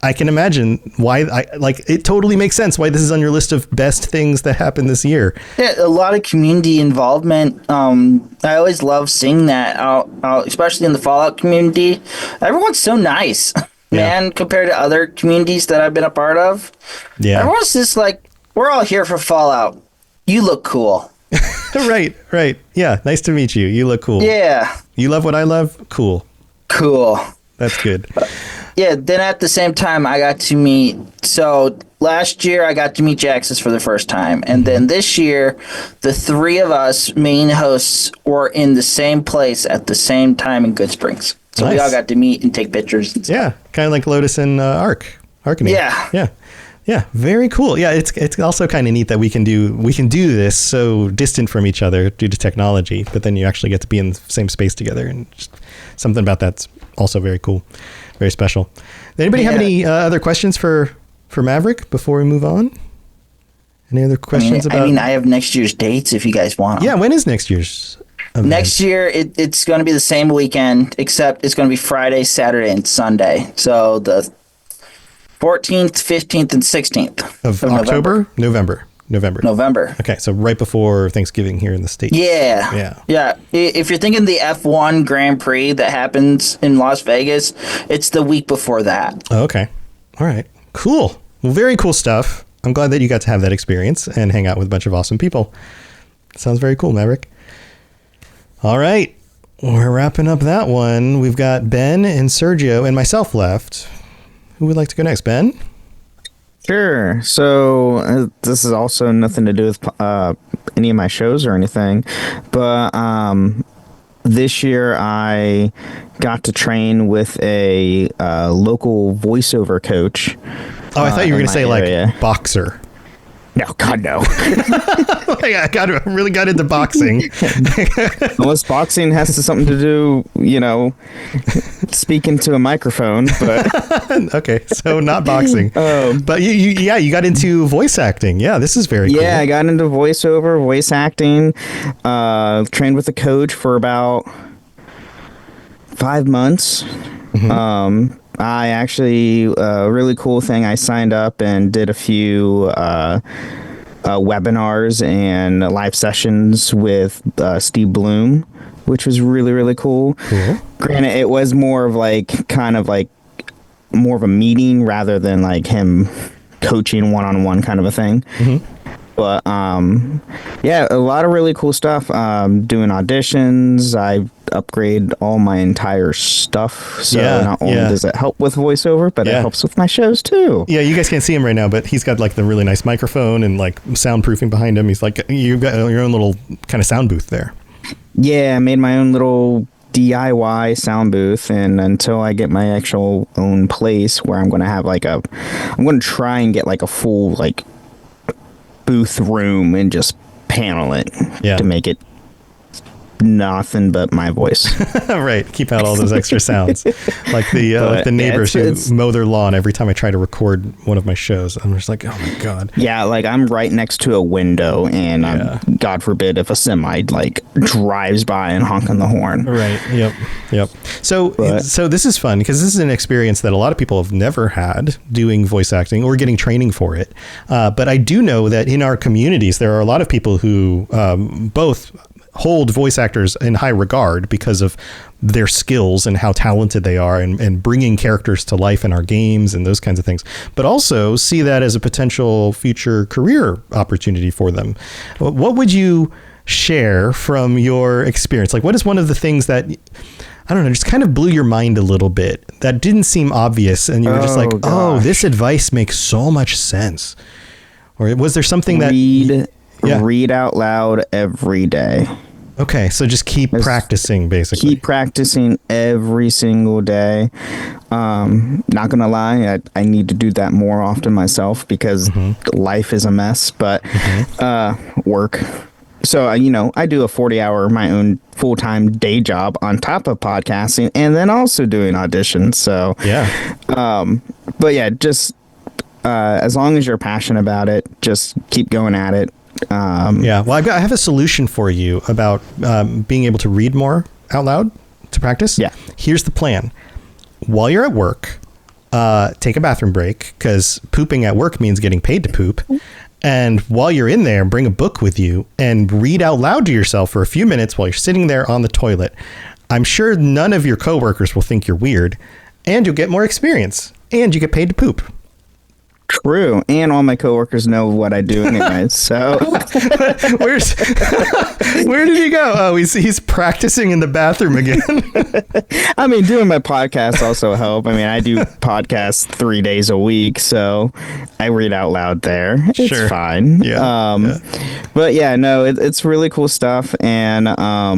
I can imagine why it totally makes sense why this is on your list of best things that happened this year.
Yeah, a lot of community involvement. I always love seeing that out, especially in the Fallout community. Everyone's so nice, man, compared to other communities that I've been a part of. Yeah. Everyone's just like, we're all here for Fallout. You look cool.
Right. Yeah, nice to meet you. You look cool.
Yeah.
You love what I love? Cool. That's good.
Yeah, then at the same time, I got to meet... So last year, I got to meet Jaxus for the first time. And then this year, the three of us main hosts were in the same place at the same time in Good Springs. So we all got to meet and take pictures and stuff.
Yeah, kind of like Lotus and Arcanine.
Yeah.
Yeah, very cool. Yeah, it's also kind of neat that we can do this so distant from each other due to technology, but then you actually get to be in the same space together, and just something about that's also very cool, very special. Does anybody have any other questions for Maverick before we move on? Any other questions about?
I mean, I have next year's dates if you guys want.
Yeah, when is next year's event?
Next year, it's going to be the same weekend, except it's going to be Friday, Saturday, and Sunday. So the 14th, 15th, and 16th
of October? November. Okay, so right before Thanksgiving here in the States.
Yeah. If you're thinking the F1 Grand Prix that happens in Las Vegas, it's the week before that.
Oh, okay. All right. Cool. Well, very cool stuff. I'm glad that you got to have that experience and hang out with a bunch of awesome people. Sounds very cool, Maverick. All right. We're wrapping up that one. We've got Ben and Sergio and myself left. Who would like to go next? Ben?
Sure. So this is also nothing to do with any of my shows or anything, but this year I got to train with a local voiceover coach.
Oh, I thought you were going to say like boxer.
No, God, no.
I really got into boxing.
Unless boxing has something to do, speaking to a microphone. But
okay, so not boxing. But you got into voice acting. Yeah, this is very cool.
Yeah, I got into voice acting. Trained with a coach for about 5 months. Mm-hmm. I actually, a really cool thing, I signed up and did a few webinars and live sessions with Steve Bloom, which was really, really cool. Granted, it was more of more of a meeting rather than like him coaching one-on-one kind of a thing. Mm-hmm. But yeah, a lot of really cool stuff. Doing auditions, I upgrade all my entire stuff. So not only does it help with voiceover, but it helps with my shows too.
Yeah, you guys can't see him right now, but he's got like the really nice microphone and like soundproofing behind him. He's like, you've got your own little kind of sound booth there.
Yeah, I made my own little DIY sound booth, and until I get my actual own place where I'm going to have I'm going to try and get like a full like booth room and just panel it to make it nothing but my voice.
Right, keep out all those extra sounds like the neighbors who mow their lawn every time I try to record one of my shows. I'm just like, oh my god.
Yeah, like I'm right next to a window, and God forbid if a semi like drives by and honking the horn.
Right. Yep. So this is fun because this is an experience that a lot of people have never had doing voice acting or getting training for it. But I do know that in our communities there are a lot of people who both hold voice actors in high regard because of their skills and how talented they are and bringing characters to life in our games and those kinds of things, but also see that as a potential future career opportunity for them. What would you share from your experience? Like, what is one of the things that, I don't know, just kind of blew your mind a little bit that didn't seem obvious and you were just like, oh, this advice makes so much sense? Or was there something
read out loud every day.
Okay, so just keep practicing, basically.
Keep practicing every single day. Not gonna lie, I need to do that more often myself because life is a mess, but work. So, I do a 40-hour, my own full-time day job on top of podcasting and then also doing auditions. So, but yeah, just as long as you're passionate about it, just keep going at it.
Well, I have a solution for you about being able to read more out loud to practice.
Yeah.
Here's the plan. While you're at work, take a bathroom break because pooping at work means getting paid to poop. And while you're in there, bring a book with you and read out loud to yourself for a few minutes while you're sitting there on the toilet. I'm sure none of your coworkers will think you're weird, and you'll get more experience, and you get paid to poop.
True, and all my coworkers know what I do anyway. So,
where did he go? Oh, he's practicing in the bathroom again.
I mean, doing my podcast also help. I mean, I do podcasts 3 days a week, so I read out loud there. It's fine. But yeah, no, it's really cool stuff, and I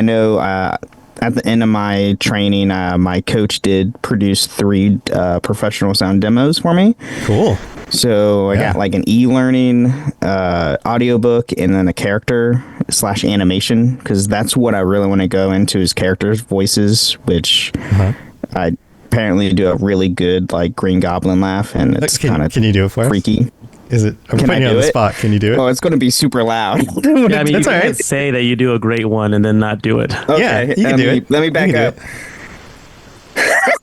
know at the end of my training, my coach did produce 3 professional sound demos for me.
Cool.
So I got like an e-learning audiobook and then a character / animation, because that's what I really want to go into is characters' voices, which I apparently do a really good like Green Goblin laugh, and it's kind of
can you do it for
freaky.
us? Is it? I'm
Can
putting
I
you on
do
the
it?
spot. Can you do it?
Oh, it's going to be super loud.
Yeah, I mean, you
That's all
can't
right.
say that you do a great one and then not do it.
Okay,
Yeah, you can do it.
Let me
You
back
can do
up.
it.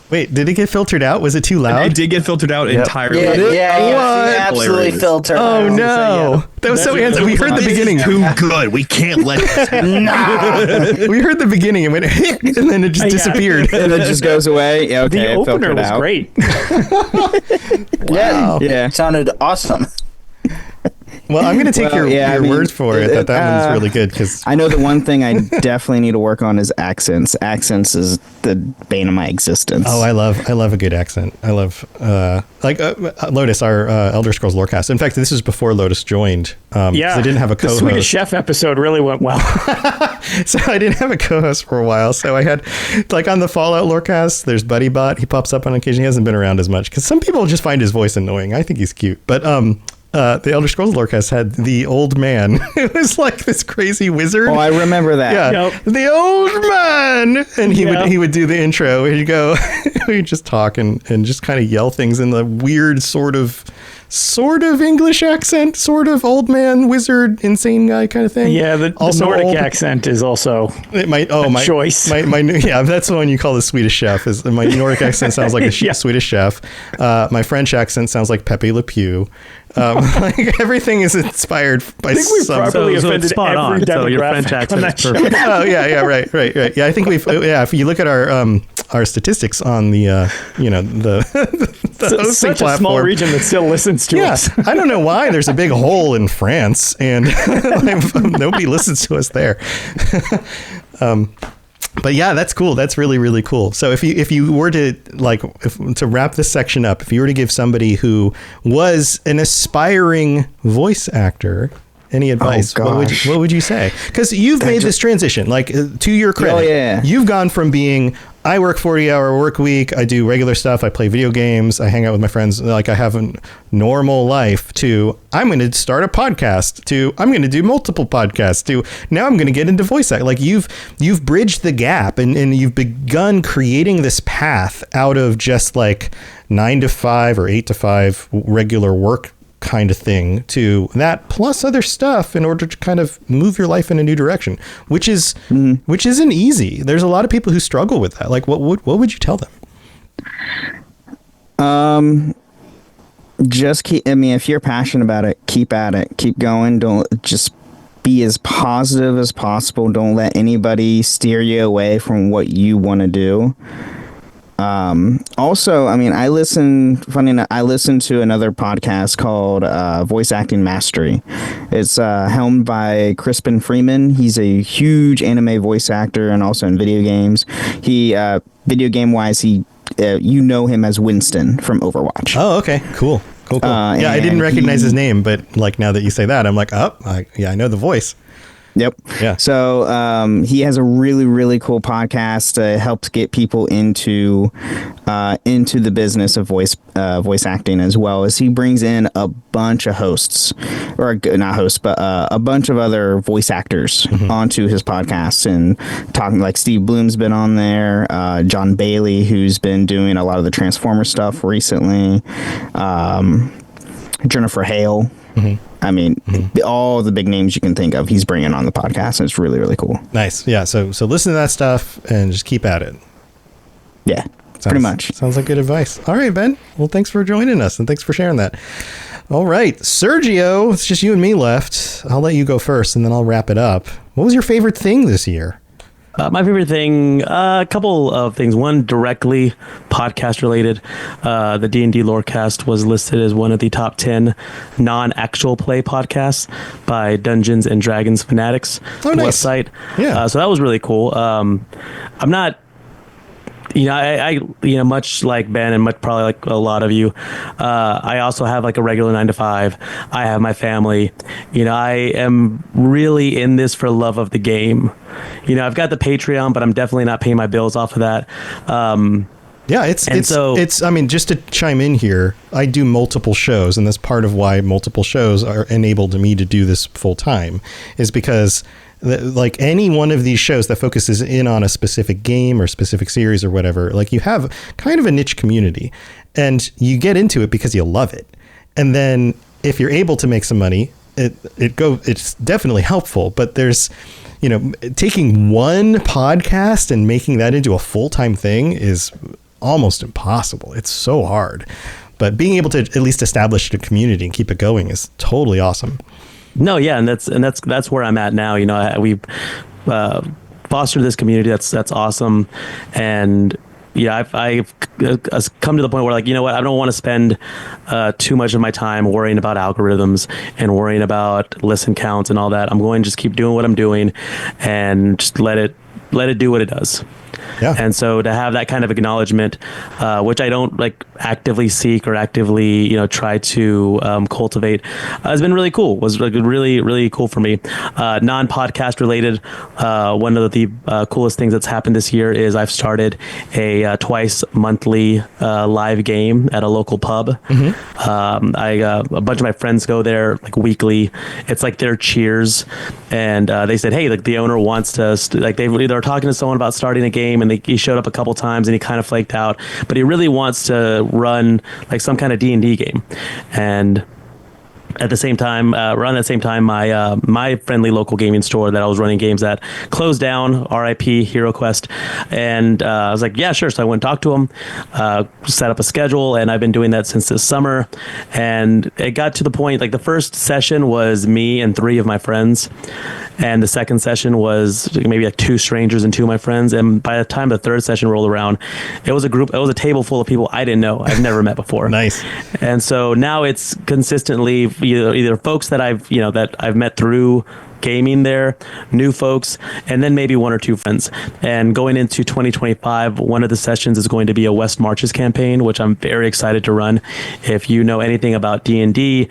Wait, did it get filtered out? Was it too loud?
It did get filtered out entirely.
Absolutely
Hilarious.
filtered.
Oh no, that was so handsome. We heard the beginning.
Too good. We can't let this.
We heard the beginning and went, and then it just disappeared.
And it just goes away. Yeah, okay,
The
it
opener
filtered
was
out.
great.
Yeah,
Yeah.
sounded awesome.
Well, I'm going to take
Well,
your
yeah, I mean,
word for it that one's really good because
I know the one thing I definitely need to work on is accents. Accents is the bane of my existence.
I love a good accent. I love Lotus, our Elder Scrolls Lorecast. In fact, this is before Lotus joined.
Yeah,
they didn't have a
The
co-host.
Swedish Chef episode really went well.
So I didn't have a co-host for a while. So I had, like, on the Fallout Lorecast, there's BuddyBot. He pops up on occasion. He hasn't been around as much because some people just find his voice annoying. I think he's cute, but the Elder Scrolls Lorecast had the old man. It was like this crazy wizard.
Oh, I remember that.
Yeah,
Yep.
the old man, and he would do the intro. He'd go, he'd just talk and just kind of yell things in the weird sort of English accent, sort of old man, wizard, insane guy kind of thing.
Yeah, the Nordic accent is also
my
choice.
Yeah, that's the one you call the Swedish Chef. Is my Nordic accent sounds like the Swedish Chef. My French accent sounds like Pepe Le Pew. Like everything is inspired by
I think we've
some.
probably
so it's
offended
spot
every
on. So your
demographic
French
on
accent
that
is
show.
perfect.
Oh yeah, right. Yeah, I think we've. Yeah, if you look at our statistics on the the hosting
Such
platform,
a small region that still listens to us.
I don't know why there's a big hole in France and nobody listens to us there. But yeah, that's cool. That's really, really cool. So if you were to to wrap this section up, if you were to give somebody who was an aspiring voice actor any advice, what would you say? Because you've made this transition, like, to your credit, you've gone from being, I work 40-hour work week, I do regular stuff, I play video games, I hang out with my friends, like I have a normal life, to I'm going to start a podcast, to I'm going to do multiple podcasts, to now I'm going to get into voice acting. Like you've bridged the gap and you've begun creating this path out of just like 9 to 5 or 8 to 5 regular work kind of thing to that plus other stuff in order to kind of move your life in a new direction, which isn't easy. There's a lot of people who struggle with that. Like what would you tell them?
Just keep, I mean, if you're passionate about it, keep at it, keep going. Don't just be as positive as possible. Don't let anybody steer you away from what you want to do. Also, I mean, I listen to another podcast called Voice Acting Mastery. It's helmed by Crispin Freeman. He's a huge anime voice actor and also in video games. He video game wise, you know him as Winston from Overwatch.
Oh, okay, cool. Yeah, I didn't recognize his name, but like now that you say that, I'm like, I know the voice.
Yep.
Yeah.
So he has a really, really cool podcast that helps get people into the business of voice acting, as well as he brings in a bunch of hosts, or not hosts, but a bunch of other voice actors onto his podcast, and talking, like Steve Bloom's been on there, John Bailey, who's been doing a lot of the Transformer stuff recently, Jennifer Hale. I mean, all the big names you can think of, he's bringing on the podcast, and it's really, really cool.
Nice. Yeah. So listen to that stuff and just keep at it.
Yeah, pretty much.
Sounds like good advice. All right, Ben. Well, thanks for joining us and thanks for sharing that. All right, Sergio, it's just you and me left. I'll let you go first and then I'll wrap it up. What was your favorite thing this year?
My favorite thing, a couple of things. One directly podcast related. The D&D Lorecast was listed as one of the top 10 non-actual play podcasts by Dungeons and Dragons Fanatics
nice.
website.
Yeah.
So that was really cool. I'm not I much like Ben and much probably like a lot of you, I also have like a regular 9 to 5. I have my family. I am really in this for love of the game. I've got the Patreon, but I'm definitely not paying my bills off of that.
Yeah, I mean, just to chime in here, I do multiple shows, and that's part of why multiple shows are enabled me to do this full time, is because like any one of these shows that focuses in on a specific game or specific series or whatever, like you have kind of a niche community and you get into it because you love it. And then if you're able to make some money, it's definitely helpful, but there's, taking one podcast and making that into a full-time thing is almost impossible. It's so hard, but being able to at least establish a community and keep it going is totally awesome. No, yeah, and that's where I'm at now. We fostered this community. That's awesome, and yeah, I've come to the point where, like, I don't want to spend too much of my time worrying about algorithms and worrying about listen counts and all that. I'm going to just keep doing what I'm doing and just let it do what it does. Yeah. And so to have that kind of acknowledgement, which I don't like actively seek or actively, try to cultivate, has been really cool. Was like really, really cool for me. Non-podcast related. One of the coolest things that's happened this year is I've started a twice monthly live game at a local pub. Mm-hmm. A bunch of my friends go there like weekly. It's like their Cheers, and they said, hey, like the owner wants to they're talking to someone about starting a game, and he showed up a couple times and he kind of flaked out, but he really wants to run like some kind of D&D game. And at the same time, my friendly local gaming store that I was running games at closed down, RIP HeroQuest. And I was like, yeah, sure. So I went and talked to him, set up a schedule, and I've been doing that since this summer. And it got to the point, like the first session was me and 3 of my friends. And the second session was maybe like 2 strangers and 2 of my friends. And by the time the third session rolled around, it was a table full of people I didn't know. I've never met before. Nice. And so now it's consistently either folks that I've met through gaming there, new folks, and then maybe 1 or 2 friends. And going into 2025, one of the sessions is going to be a West Marches campaign, which I'm very excited to run. If you know anything about D&D,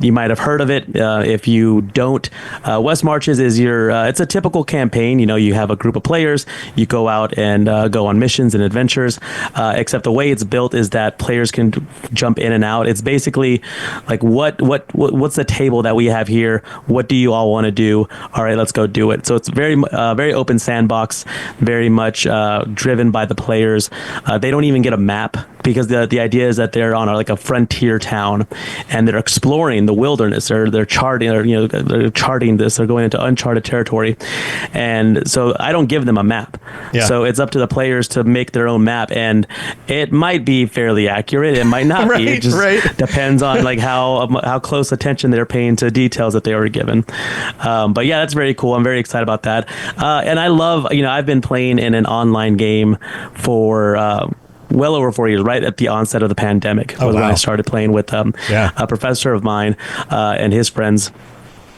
you might have heard of it. If you don't, West Marches is it's a typical campaign. You have a group of players, you go out and go on missions and adventures, except the way it's built is that players can jump in and out. It's basically like, what's the table that we have here? What do you all want to do? All right, let's go do it. So it's very open sandbox, very much driven by the players. They don't even get a map, because the idea is that they're on a frontier town and they're exploring the wilderness. They're charting, they're charting this. They're going into uncharted territory, and so I don't give them a map. Yeah. So it's up to the players to make their own map, and it might be fairly accurate. It might not be. It just depends on like how close attention they're paying to details that they were given. But yeah, that's very cool. I'm very excited about that. And I love, I've been playing in an online game for well over 4 years, right at the onset of the pandemic was when I started playing with a professor of mine and his friends.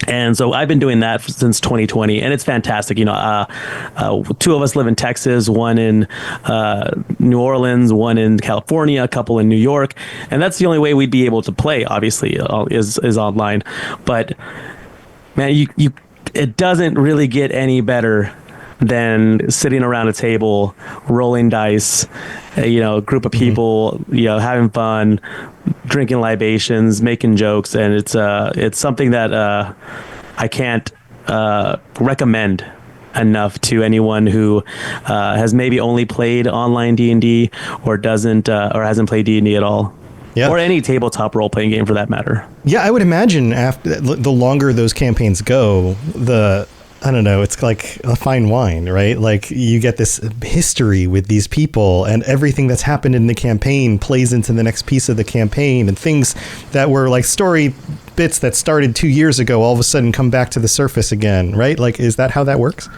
And so I've been doing that since 2020, and it's fantastic. 2 of us live in Texas, 1 in New Orleans, 1 in California, a couple in New York, and that's the only way we'd be able to play, obviously, is online. But man, it doesn't really get any better than sitting around a table, rolling dice, a group of people, having fun, drinking libations, making jokes, and it's something that I can't recommend enough to anyone who has maybe only played online D&D or doesn't or hasn't played D&D at all. Yeah. Or any tabletop role-playing game for that matter. Yeah, I would imagine after the longer those campaigns go, I don't know, it's like a fine wine, right? Like you get this history with these people, and everything that's happened in the campaign plays into the next piece of the campaign, and things that were like story bits that started 2 years ago all of a sudden come back to the surface again, right? Like, is that how that works?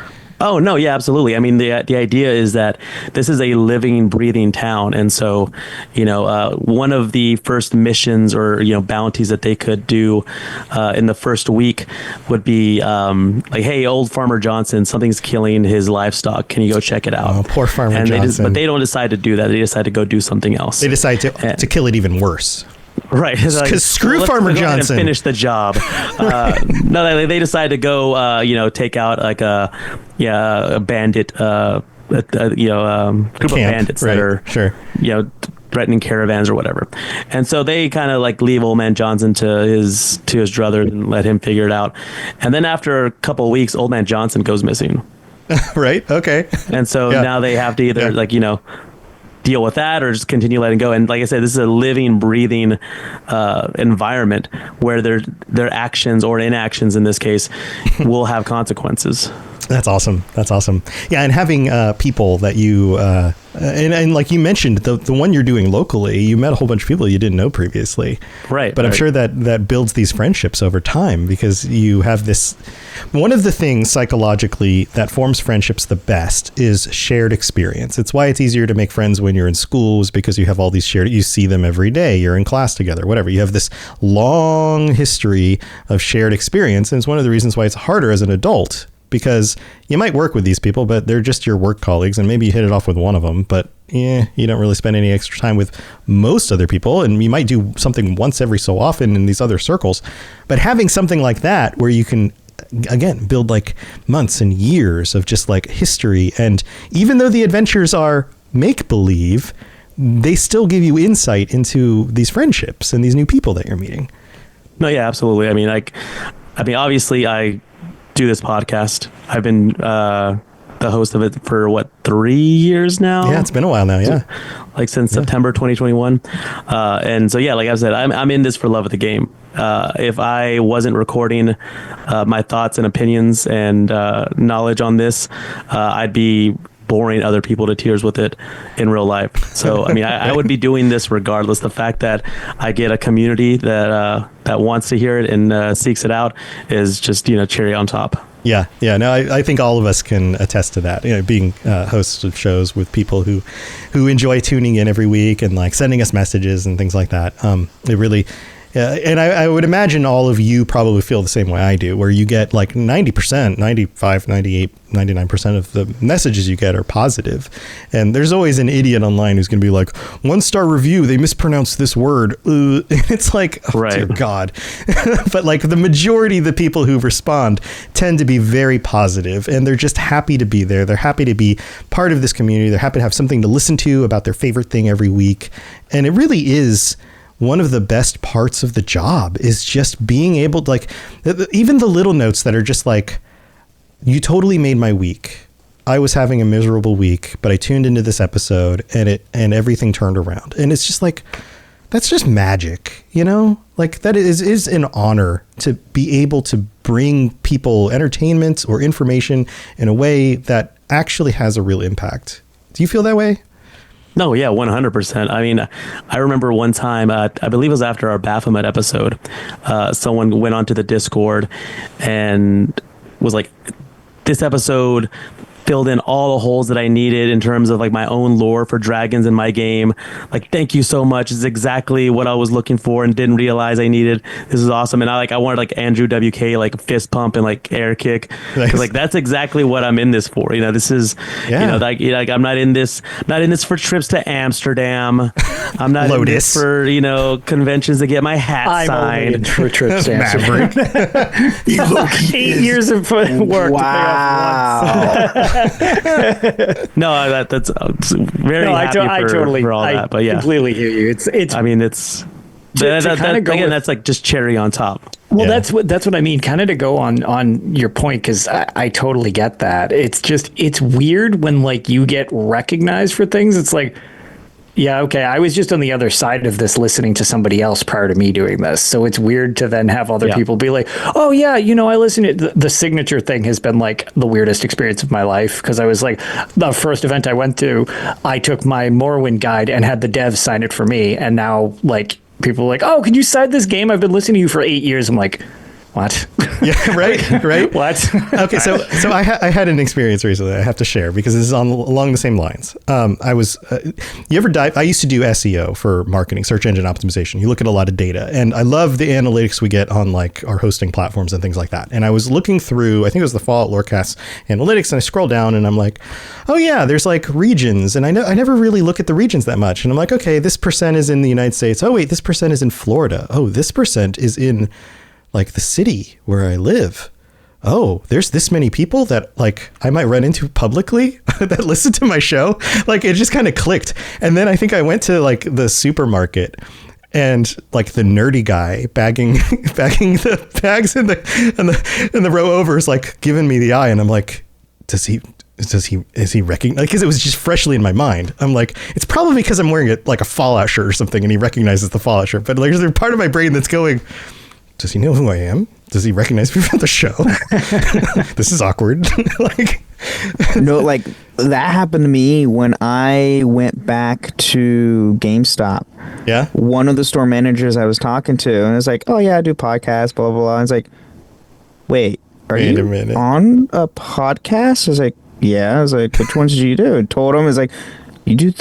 Oh no, yeah, absolutely. I mean, the idea is that this is a living, breathing town, and so, one of the first missions or bounties that they could do in the first week would be like, hey, old Farmer Johnson, something's killing his livestock. Can you go check it out?
Oh, poor Farmer Johnson.
But they don't decide to do that. They decide to go do something else.
They decide to kill it even worse.
Right,
because screw Farmer Johnson.
Finish the job. No, they decide to go, take out like a bandit, group of bandits that are threatening caravans or whatever. And so they kind of like leave Old Man Johnson to his druthers and let him figure it out. And then after a couple of weeks, Old Man Johnson goes missing.
Right. Okay.
And so now they have to either deal with that or just continue letting go. And like I said, this is a living, breathing environment where their actions or inactions in this case will have consequences.
That's awesome. Yeah, and having people that you and like you mentioned, the one you're doing locally, you met a whole bunch of people you didn't know previously.
Right.
But I'm sure that builds these friendships over time because you have this. One of the things psychologically that forms friendships the best is shared experience. It's why it's easier to make friends when you're in schools because you have all these you see them every day. You're in class together, whatever. You have this long history of shared experience. And it's one of the reasons why it's harder as an adult. Because you might work with these people, but they're just your work colleagues, and maybe you hit it off with one of them, but you don't really spend any extra time with most other people, and you might do something once every so often in these other circles. But having something like that where you can, again, build like months and years of just like history, and even though the adventures are make-believe, they still give you insight into these friendships and these new people that you're meeting.
No, yeah, absolutely. I mean, obviously I do this podcast. I've been the host of it for 3 years now.
Yeah, it's been a while now. Yeah,
like since September 2021. And so like I said, I'm in this for love of the game. If I wasn't recording my thoughts and opinions and knowledge on this, I'd be boring other people to tears with it in real life. So I mean, I would be doing this regardless. The fact that I get a community that wants to hear it and seeks it out is just cherry on top.
Yeah. No, I think all of us can attest to that. Being hosts of shows with people who enjoy tuning in every week and like sending us messages and things like that. It really. And I would imagine all of you probably feel the same way I do, where you get like 90%, 95, 98, 99% of the messages you get are positive. And there's always an idiot online who's going to be like, 1-star review, they mispronounced this word. It's like, oh, right. Dear God. But like the majority of the people who respond tend to be very positive, and they're just happy to be there. They're happy to be part of this community. They're happy to have something to listen to about their favorite thing every week. And it really is one of the best parts of the job is just being able to, like, even the little notes that are just like, you totally made my week. I was having a miserable week, but I tuned into this episode and everything turned around. And it's just like, that's just magic, like that is an honor to be able to bring people entertainment or information in a way that actually has a real impact. Do you feel that way?
No, yeah, 100%. I mean, I remember one time, I believe it was after our Baphomet episode, someone went onto the Discord and was like, this episode filled in all the holes that I needed in terms of like my own lore for dragons in my game. Like, thank you so much. It's exactly what I was looking for and didn't realize I needed. This is awesome. And I wanted like Andrew WK, like fist pump and like air kick. Nice. Like that's exactly what I'm in this for. This is, like I'm not in this for trips to Amsterdam. I'm not in this for, conventions to get my hat signed.
I'm for trips to Amsterdam. 8 years of work.
Wow.
No, that's very happy for all that. But yeah,
completely hear you. It's.
I mean, it's. That's like just cherry on top.
Well, that's what I mean. Kind of to go on your point, because I totally get that. It's weird when like you get recognized for things. It's like, yeah, okay, I was just on the other side of this listening to somebody else prior to me doing this. So it's weird to then have other people be like, oh, yeah, I listened to the signature thing has been like the weirdest experience of my life. Because I was like, the first event I went to, I took my Morrowind guide and had the devs sign it for me. And now like people are like, oh, can you sign this game? I've been listening to you for 8 years. I'm like, What?
Yeah, right.
What?
Okay, so I had an experience recently I have to share because this is along the same lines. I was, you ever dive? I used to do SEO for marketing, search engine optimization. You look at a lot of data, and I love the analytics we get on like our hosting platforms and things like that. And I was looking through, I think it was the Fallout Lorecast analytics, and I scroll down and I'm like, oh yeah, there's like regions, and I never really look at the regions that much. And I'm like, okay, this percent is in the United States. Oh wait, this percent is in Florida. Oh, this percent is in like the city where I live. Oh, there's this many people that like I might run into publicly that listen to my show. Like it just kind of clicked. And then I think I went to like the supermarket, and like the nerdy guy bagging the bags in the row over is like giving me the eye, and I'm like, is he recognizing? Like, because it was just freshly in my mind. I'm like, it's probably because I'm wearing like a Fallout shirt or something, and he recognizes the Fallout shirt. But like, there's a part of my brain that's going, does he know who I am? Does he recognize me from the show? This is awkward. Like,
no, like that happened to me when I went back to GameStop.
Yeah.
One of the store managers I was talking to, and it's like, oh yeah, I do podcasts, blah, blah, blah. And it's like, wait a minute. On a podcast? I was like, yeah. I was like, which ones did you do? And told him, it's like, you do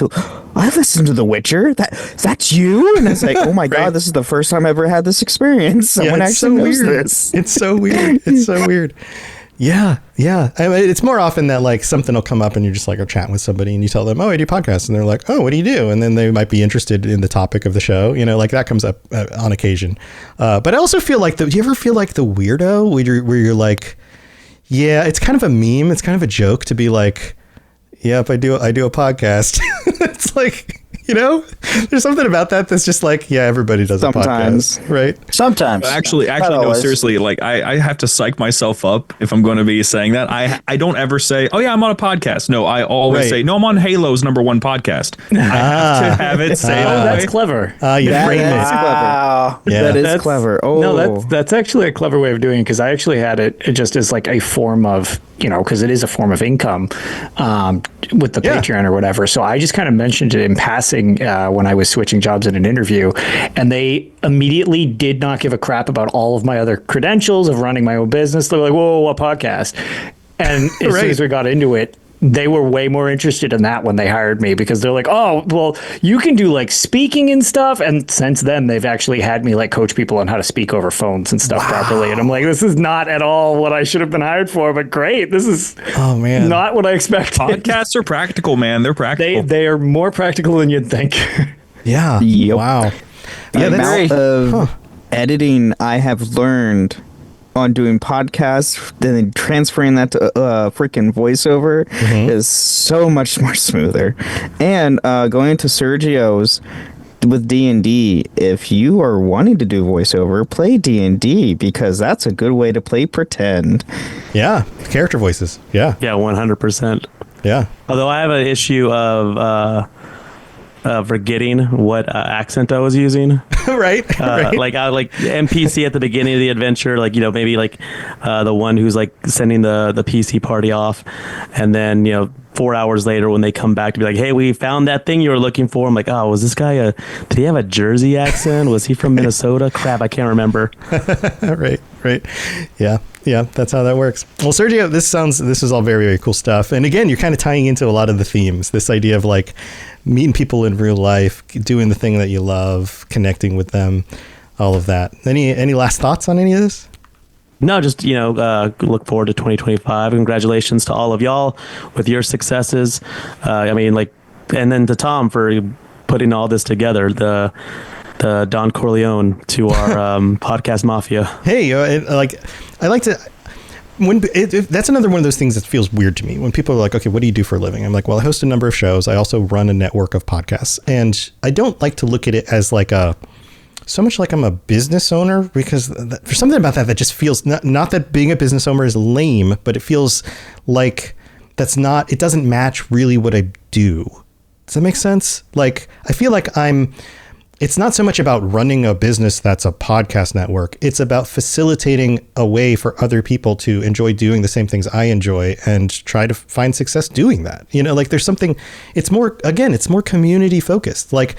I've listened to The Witcher. That's you? And it's like, oh my God, this is the first time I've ever had this experience. Someone actually knows this.
It's so weird. It's so weird. Yeah. I mean, it's more often that like something will come up and you're just like chatting with somebody and you tell them, oh, I do podcasts. And they're like, oh, what do you do? And then they might be interested in the topic of the show. You know, like that comes up on occasion. But I also feel like, do you ever feel like the weirdo where you're like, yeah, it's kind of a meme. It's kind of a joke to be like, yep, I do a podcast. It's like, you know, there's something about that that's just like, yeah, everybody does
sometimes.
A podcast, right?
Sometimes.
Actually, no, seriously, like I have to psych myself up if I'm going to be saying that. I don't ever say, oh yeah, I'm on a podcast. No, I always say, no, I'm on Halo's #1 podcast. I have to have it say,
oh, that's clever.
You frame it.
Clever. Yeah, that is clever. Oh,
no, that's actually a clever way of doing it, because I actually had it just as like a form of, you know, because it is a form of income with the Patreon or whatever. So I just kind of mentioned it in passing when I was switching jobs in an interview, and they immediately did not give a crap about all of my other credentials of running my own business. They're like, whoa, what podcast? And as soon as we got into it, they were way more interested in that when they hired me, because they're like, oh, well, you can do like speaking and stuff. And since then, they've actually had me like coach people on how to speak over phones and stuff properly. And I'm like, this is not at all what I should have been hired for, but great. This is not what I expected.
Podcasts are practical, man. They're practical.
They are more practical than you'd think.
Yeah.
Yep.
Wow.
The amount of editing I have learned on doing podcasts, then transferring that to freaking voiceover is so much more smoother. And going to Sergio's with D&D, if you are wanting to do voiceover, play D&D, because that's a good way to play pretend.
Yeah, character voices. Yeah.
Yeah, 100%.
Yeah.
Although I have an issue of forgetting what accent I was using.
Right.
Like I like NPC at the beginning of the adventure, like, you know, maybe like the one who's like sending the PC party off, and then, you know, 4 hours later when they come back to be like, hey, we found that thing you were looking for. I'm like, oh, was this guy did he have a Jersey accent? Was he from Minnesota? Crap, I can't remember.
Right. Yeah, that's how that works. Well, Sergio, this is all very, very cool stuff. And again, you're kind of tying into a lot of the themes, this idea of like meeting people in real life, doing the thing that you love, connecting with them, all of that. Any last thoughts on any of this?
No, just, you know, look forward to 2025. Congratulations to all of y'all with your successes. I mean, like, and then to Tom for putting all this together, the Don Corleone to our podcast mafia.
Hey, I like to. That's another one of those things that feels weird to me when people are like, okay, what do you do for a living? I'm like, well, I host a number of shows. I also run a network of podcasts, and I don't like to look at it as like so much like I'm a business owner, because there's something about that just feels not that being a business owner is lame, but it feels like it doesn't match really what I do. Does that make sense? Like, I feel like it's not so much about running a business that's a podcast network. It's about facilitating a way for other people to enjoy doing the same things I enjoy and try to find success doing that. You know, like there's something, it's more community focused. Like,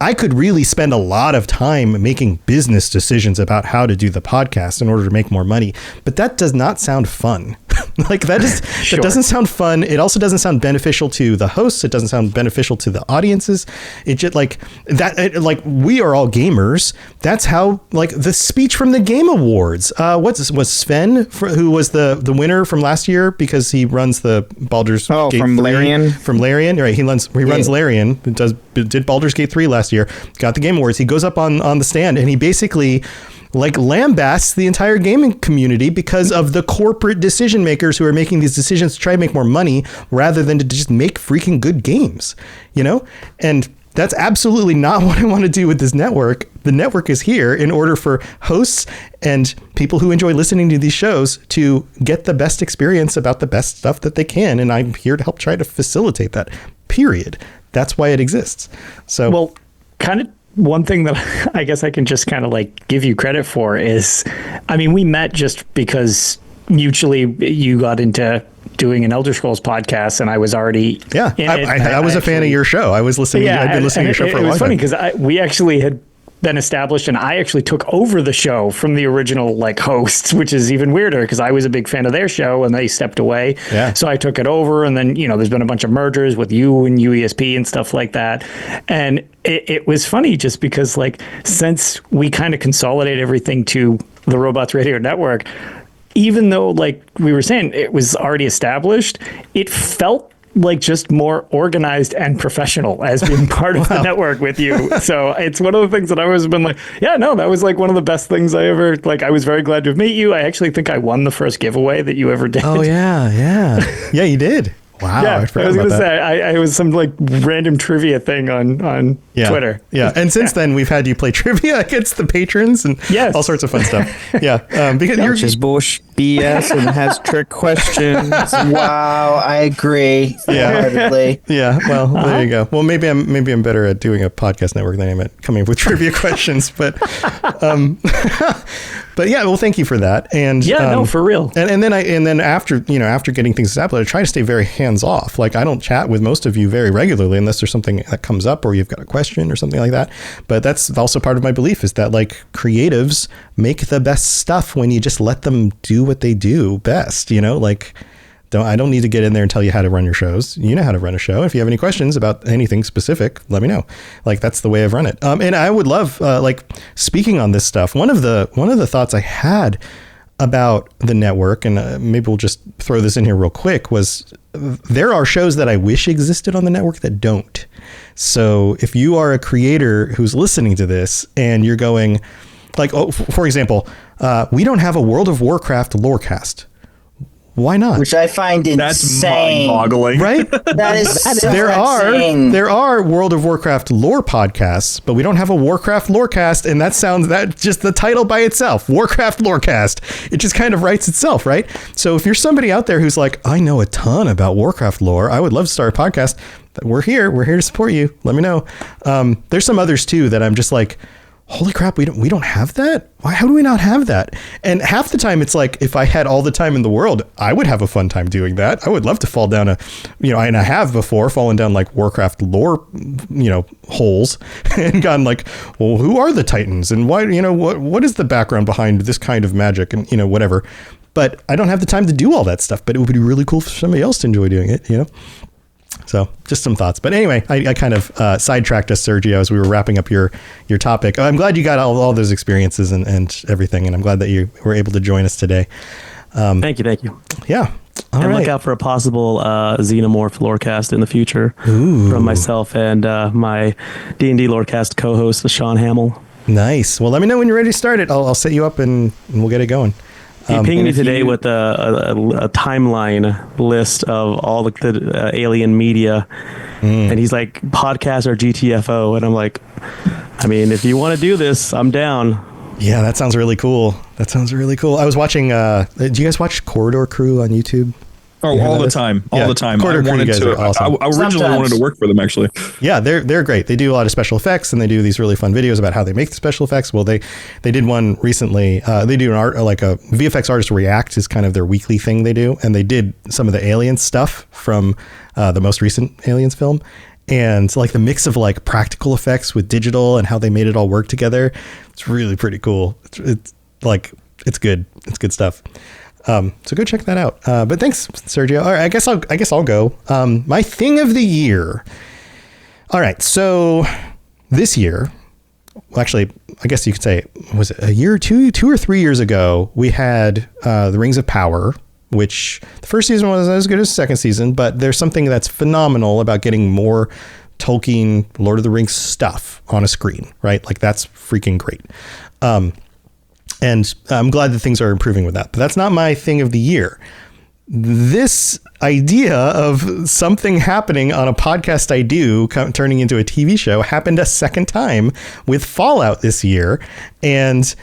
I could really spend a lot of time making business decisions about how to do the podcast in order to make more money, but that does not sound fun. Like that doesn't sound fun. It also doesn't sound beneficial to the hosts. It doesn't sound beneficial to the audiences. It just like that. Like we are all gamers. That's how like the speech from the Game Awards. Was Sven who was the winner from last year because he runs the Baldur's Gate
from
3,
Larian.
From Larian, right? He runs Larian. Did Baldur's Gate 3 last year. Got the Game Awards. He goes up on the stand and he basically like lambasts the entire gaming community because of the corporate decision makers who are making these decisions to try to make more money rather than to just make freaking good games, you know? And that's absolutely not what I want to do with this network. The network is here in order for hosts and people who enjoy listening to these shows to get the best experience about the best stuff that they can. And I'm here to help try to facilitate that, period. That's why it exists. So,
well, kind of one thing that I guess I can just kind of like give you credit for is, I mean, we met just because mutually you got into doing an Elder Scrolls podcast and I was already
I was a fan of your show. I was listening. I've been listening to your show for a long time.
It was funny because we actually had been established and I actually took over the show from the original like hosts, which is even weirder because I was a big fan of their show and they stepped away.
Yeah.
So I took it over and then, you know, there's been a bunch of mergers with you and UESP and stuff like that. And it was funny just because like, since we kind of consolidate everything to the Robots Radio Network, even though like we were saying, it was already established, it felt like just more organized and professional as being part of the network with you. So it's one of the things that I always been like, yeah, no, that was like one of the best things I ever, like, I was very glad to meet you. I actually think I won the first giveaway that you ever did.
Oh yeah. Yeah, you did. Wow.
Yeah,
I
was
forgot
going
about
to
that.
say, I was some like random trivia thing on Twitter.
Yeah. And since then we've had you play trivia against the patrons and all sorts of fun stuff. Yeah. Because you're
just bullshit BS and has trick questions.
Wow, I agree. wholeheartedly.
Yeah. Well, there you go. Well, maybe I'm better at doing a podcast network than I am at coming up with trivia questions, but yeah, well, thank you for that. And
no, for real.
And then after getting things established, I try to stay very hands off. Like I don't chat with most of you very regularly unless there's something that comes up or you've got a question or something like that. But that's also part of my belief is that like creatives make the best stuff when you just let them do what they do best, you know, like I don't need to get in there and tell you how to run your shows. You know how to run a show. If you have any questions about anything specific, let me know. Like that's the way I've run it. And I would love, like speaking on this stuff, one of the thoughts I had about the network, and maybe we'll just throw this in here real quick, was there are shows that I wish existed on the network that don't. So if you are a creator who's listening to this and you're going like, oh, for example, we don't have a World of Warcraft lorecast. Why not?
Which I find insane.
That's mind-boggling,
right?
That is so
insane. There are World of Warcraft lore podcasts, but we don't have a Warcraft lorecast, and that just the title by itself, Warcraft lorecast, it just kind of writes itself, right? So if you're somebody out there who's like, I know a ton about Warcraft lore, I would love to start a podcast. We're here to support you. Let me know. There's some others too that I'm just like, holy crap, we don't have that? Why? How do we not have that? And half the time it's like, if I had all the time in the world, I would have a fun time doing that. I would love to fall down and I have before fallen down like Warcraft lore, holes and gone like, well, who are the Titans and why, what is the background behind this kind of magic and, whatever. But I don't have the time to do all that stuff, but it would be really cool for somebody else to enjoy doing it, So just some thoughts. But anyway, I kind of sidetracked us, Sergio, as we were wrapping up your topic. I'm glad you got all those experiences and everything. And I'm glad that you were able to join us today.
Thank you.
Yeah. All
and
right.
Look out for a possible Xenomorph Lorecast in the future from myself and my D&D Lorecast co-host, Sean Hamill.
Nice. Well, let me know when you're ready to start it. I'll set you up and we'll get it going.
He pinged me today with a timeline list of all the alien media, and he's like, podcast or GTFO, and I'm like, I mean, if you want to do this, I'm down.
Yeah, that sounds really cool. I was watching, do you guys watch Corridor Crew on YouTube?
Oh, all the time. All the time.
Corridor Crew guys are awesome.
I originally wanted to work for them, actually.
Yeah, they're great. They do a lot of special effects, and they do these really fun videos about how they make the special effects. Well, they did one recently. They do a VFX Artist React is kind of their weekly thing they do, and they did some of the Aliens stuff from the most recent Aliens film. and like the mix of like practical effects with digital and how they made it all work together. It's really pretty cool. It's good. It's good stuff. So go check that out. But thanks, Sergio. All right, I guess I'll go. My thing of the year. All right, so this year, well, actually, I guess you could say, was it a year or two or 3 years ago, we had The Rings of Power, which the first season wasn't as good as the second season, but there's something that's phenomenal about getting more Tolkien, Lord of the Rings stuff on a screen, right? Like that's freaking great. And I'm glad that things are improving with that, but that's not my thing of the year. This idea of something happening on a podcast I do turning into a TV show happened a second time with Fallout this year. And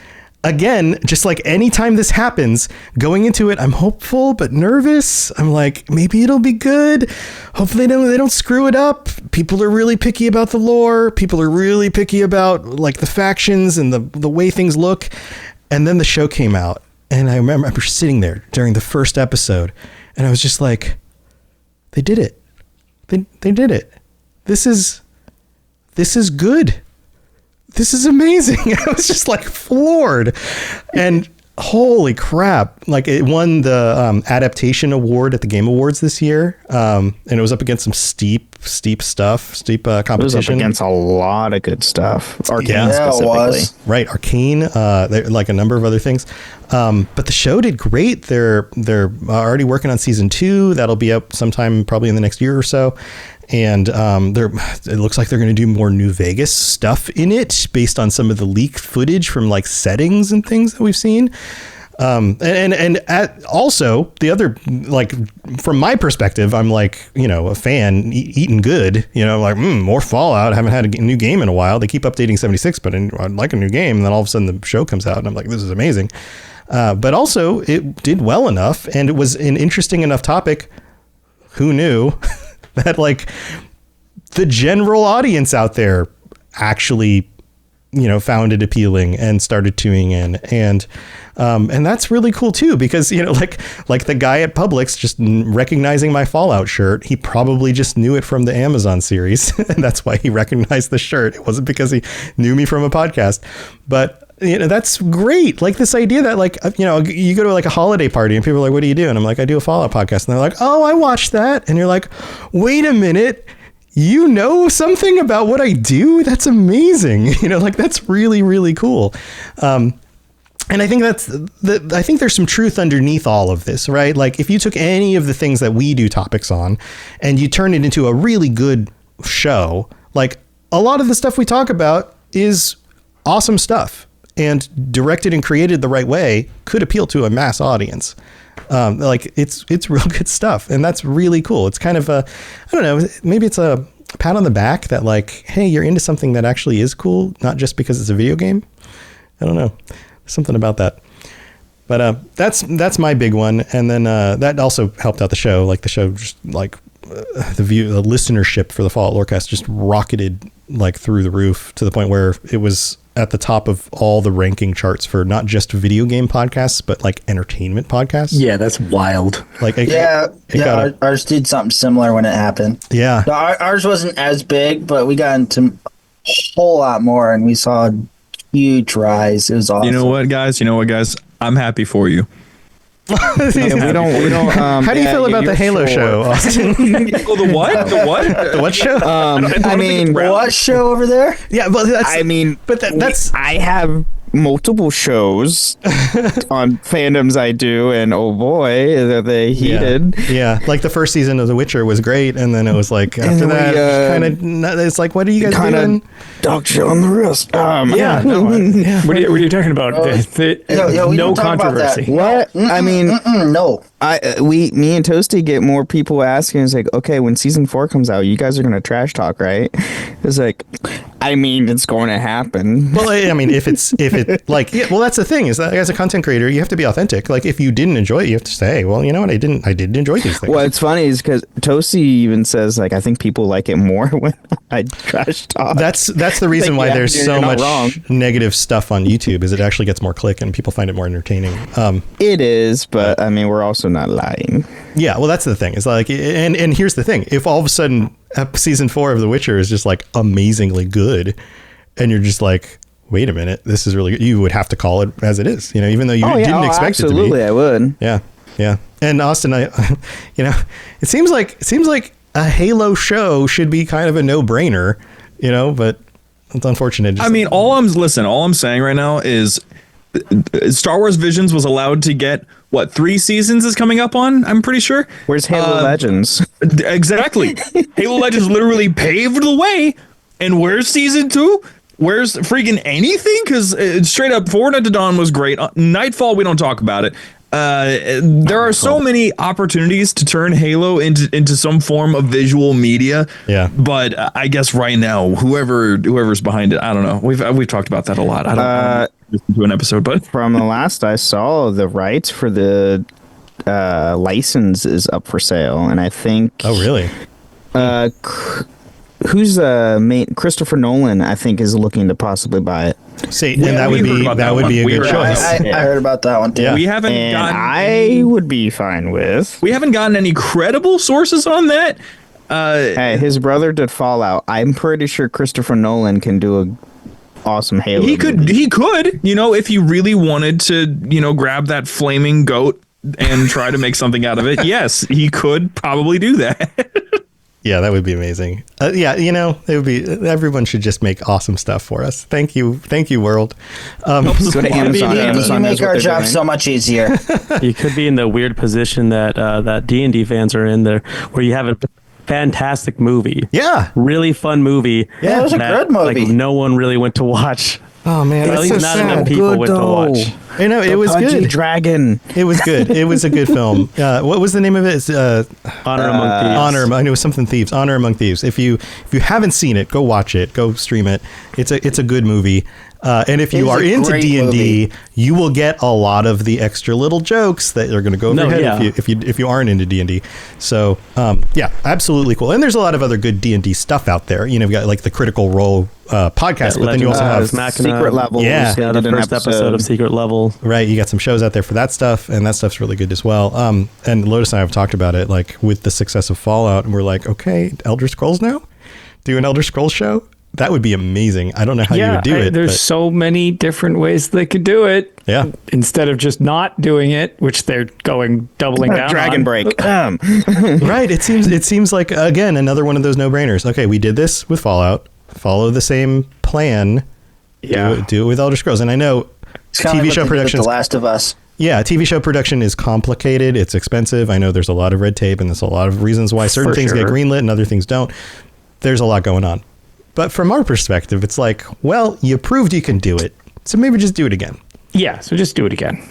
again, just like anytime this happens, going into it, I'm hopeful but nervous. I'm like, maybe it'll be good. Hopefully they don't screw it up. People are really picky about the lore. People are really picky about like the factions and the way things look. And then the show came out. And I remember sitting there during the first episode and I was just like, they did it. They did it. This is good. This is amazing. I was just like floored. And holy crap. Like it won the adaptation award at the Game Awards this year. And it was up against some steep competition.
It was up against a lot of good stuff. Arcane specifically.
It was.
Right.
Arcane, like a number of other things. But the show did great. They're already working on season 2. That'll be up sometime probably in the next year or so. And it looks like they're going to do more New Vegas stuff in it based on some of the leaked footage from like settings and things that we've seen. Also the other, like from my perspective, I'm like, a fan eating good, like more Fallout. I haven't had a new game in a while. They keep updating 76, but I'd like a new game. And then all of a sudden the show comes out and I'm like, this is amazing. But also it did well enough and it was an interesting enough topic. Who knew that like the general audience out there actually, found it appealing and started tuning in. And that's really cool too, because, like the guy at Publix just recognizing my Fallout shirt, he probably just knew it from the Amazon series. And that's why he recognized the shirt. It wasn't because he knew me from a podcast, but that's great. Like this idea that like, you go to like a holiday party and people are like, what do you do? And I'm like, I do a Fallout podcast. And they're like, oh, I watched that. And you're like, wait a minute. You know something about what I do? That's amazing. Like that's really, really cool. And I think I think there's some truth underneath all of this, right? Like if you took any of the things that we do topics on and you turn it into a really good show, like a lot of the stuff we talk about is awesome stuff and directed and created the right way could appeal to a mass audience. Like it's real good stuff. And that's really cool. It's kind of I don't know, maybe it's a pat on the back that like, hey, you're into something that actually is cool, not just because it's a video game. I don't know. Something about that. But that's my big one. And then that also helped out the show. Like the show just like the listenership for the Fallout Lorecast just rocketed like through the roof to the point where it was at the top of all the ranking charts for not just video game podcasts, but like entertainment podcasts.
Yeah, that's wild.
Like
ours did something similar when it happened.
Yeah.
No, ours wasn't as big, but we got into a whole lot more and we saw a huge rise. It was awesome.
You know what, guys? I'm happy for you.
we don't.
How do you feel about the Halo show, Austin?
The what? The what?
The what show?
What show over there?
Yeah, but that's.
I have multiple shows on fandoms I do, and oh boy, are they heated.
Yeah, like the first season of The Witcher was great, and then it was like after that, it's like, what are you guys doing?
Dog shit on the wrist.
What are you talking about? No controversy.
What? I mean,
no.
Me and Toasty get more people asking. It's like, okay, when season 4 comes out, you guys are gonna trash talk, right? It's like, I mean, it's going to happen.
Well, I mean, if it like, yeah, well, that's the thing is that as a content creator, you have to be authentic. Like, if you didn't enjoy it, you have to say, well, you know what, I didn't enjoy these things.
Well, it's funny is because Toasty even says like, I think people like it more when I trash talk.
That's the reason why there's so much negative stuff on YouTube is it actually gets more click and people find it more entertaining.
It is, but I mean, we're also not lying.
Yeah, well, that's the thing. It's like, and here's the thing: if all of a sudden season 4 of The Witcher is just like amazingly good, and you're just like, wait a minute, this is really good. You would have to call it as it is, even though you didn't expect it to be.
Absolutely, I would.
Yeah. And Austin, it seems like a Halo show should be kind of a no-brainer, but it's unfortunate.
I mean, all I'm saying right now is Star Wars Visions was allowed to get 3 seasons is coming up on, I'm pretty sure.
Where's Halo Legends?
Exactly. Halo Legends literally paved the way. And where's season 2? Where's freaking anything? Because straight up, Forward Unto Dawn was great. Nightfall, we don't talk about it. There are so many opportunities to turn Halo into some form of visual media.
Yeah.
But I guess right now, whoever's behind it, I don't know. We've talked about that a lot. I don't know. Do an episode, but
from the last I saw, the rights for the license is up for sale, and I think.
Oh, really?
Who's the main? Christopher Nolan, I think, is looking to possibly buy it.
See, and that would be a good choice.
I heard about that one too.
Yeah. We haven't
I would be fine with.
We haven't gotten any credible sources on that.
Hey, his brother did Fallout. I'm pretty sure Christopher Nolan can do a awesome Halo.
He could, if he really wanted to, grab that flaming goat and try to make something out of it. Yes, he could probably do that.
Yeah, that would be amazing. It would be. Everyone should just make awesome stuff for us. Thank you, world.
Go to Amazon.
You make our job so much easier.
You could be in the weird position that D&D fans are in there, where you have a fantastic movie.
Yeah,
really fun movie.
Yeah, it was a good movie.
Like no one really went to watch.
Oh man,
at least not enough people went to watch.
I know, it was good.
Dragon.
It was good. It was a good film. What was the name of it? It's,
Honor Among Thieves.
I knew it was something Thieves. Honor Among Thieves. If you haven't seen it, go watch it. Go stream it. It's a good movie. And if you are into D&D, you will get a lot of the extra little jokes that are going to go over your head if you aren't into D&D. So absolutely cool. And there's a lot of other good D&D stuff out there. You've got like the Critical Role podcast, but then you also have
Secret Levels.
Yeah, the first episode of Secret Level.
Right, you got some shows out there for that stuff, and that stuff's really good as well. And Lotus and I have talked about it, like with the success of Fallout, and we're like, okay, Elder Scrolls now? Do an Elder Scrolls show? That would be amazing. I don't know how you would do it.
There's so many different ways they could do it.
Yeah.
Instead of just not doing it, which they're doubling down
Dragon
on.
Break.
Right. It seems like, again, another one of those no-brainers. Okay, we did this with Fallout. Follow the same plan.
Yeah.
Do it with Elder Scrolls. And I know TV show production.
The Last of Us.
Yeah, TV show production is complicated. It's expensive. I know there's a lot of red tape, and there's a lot of reasons why certain things get greenlit and other things don't. There's a lot going on. But from our perspective, it's like, well, you proved you can do it, so maybe just do it again.
Yeah, so just do it again.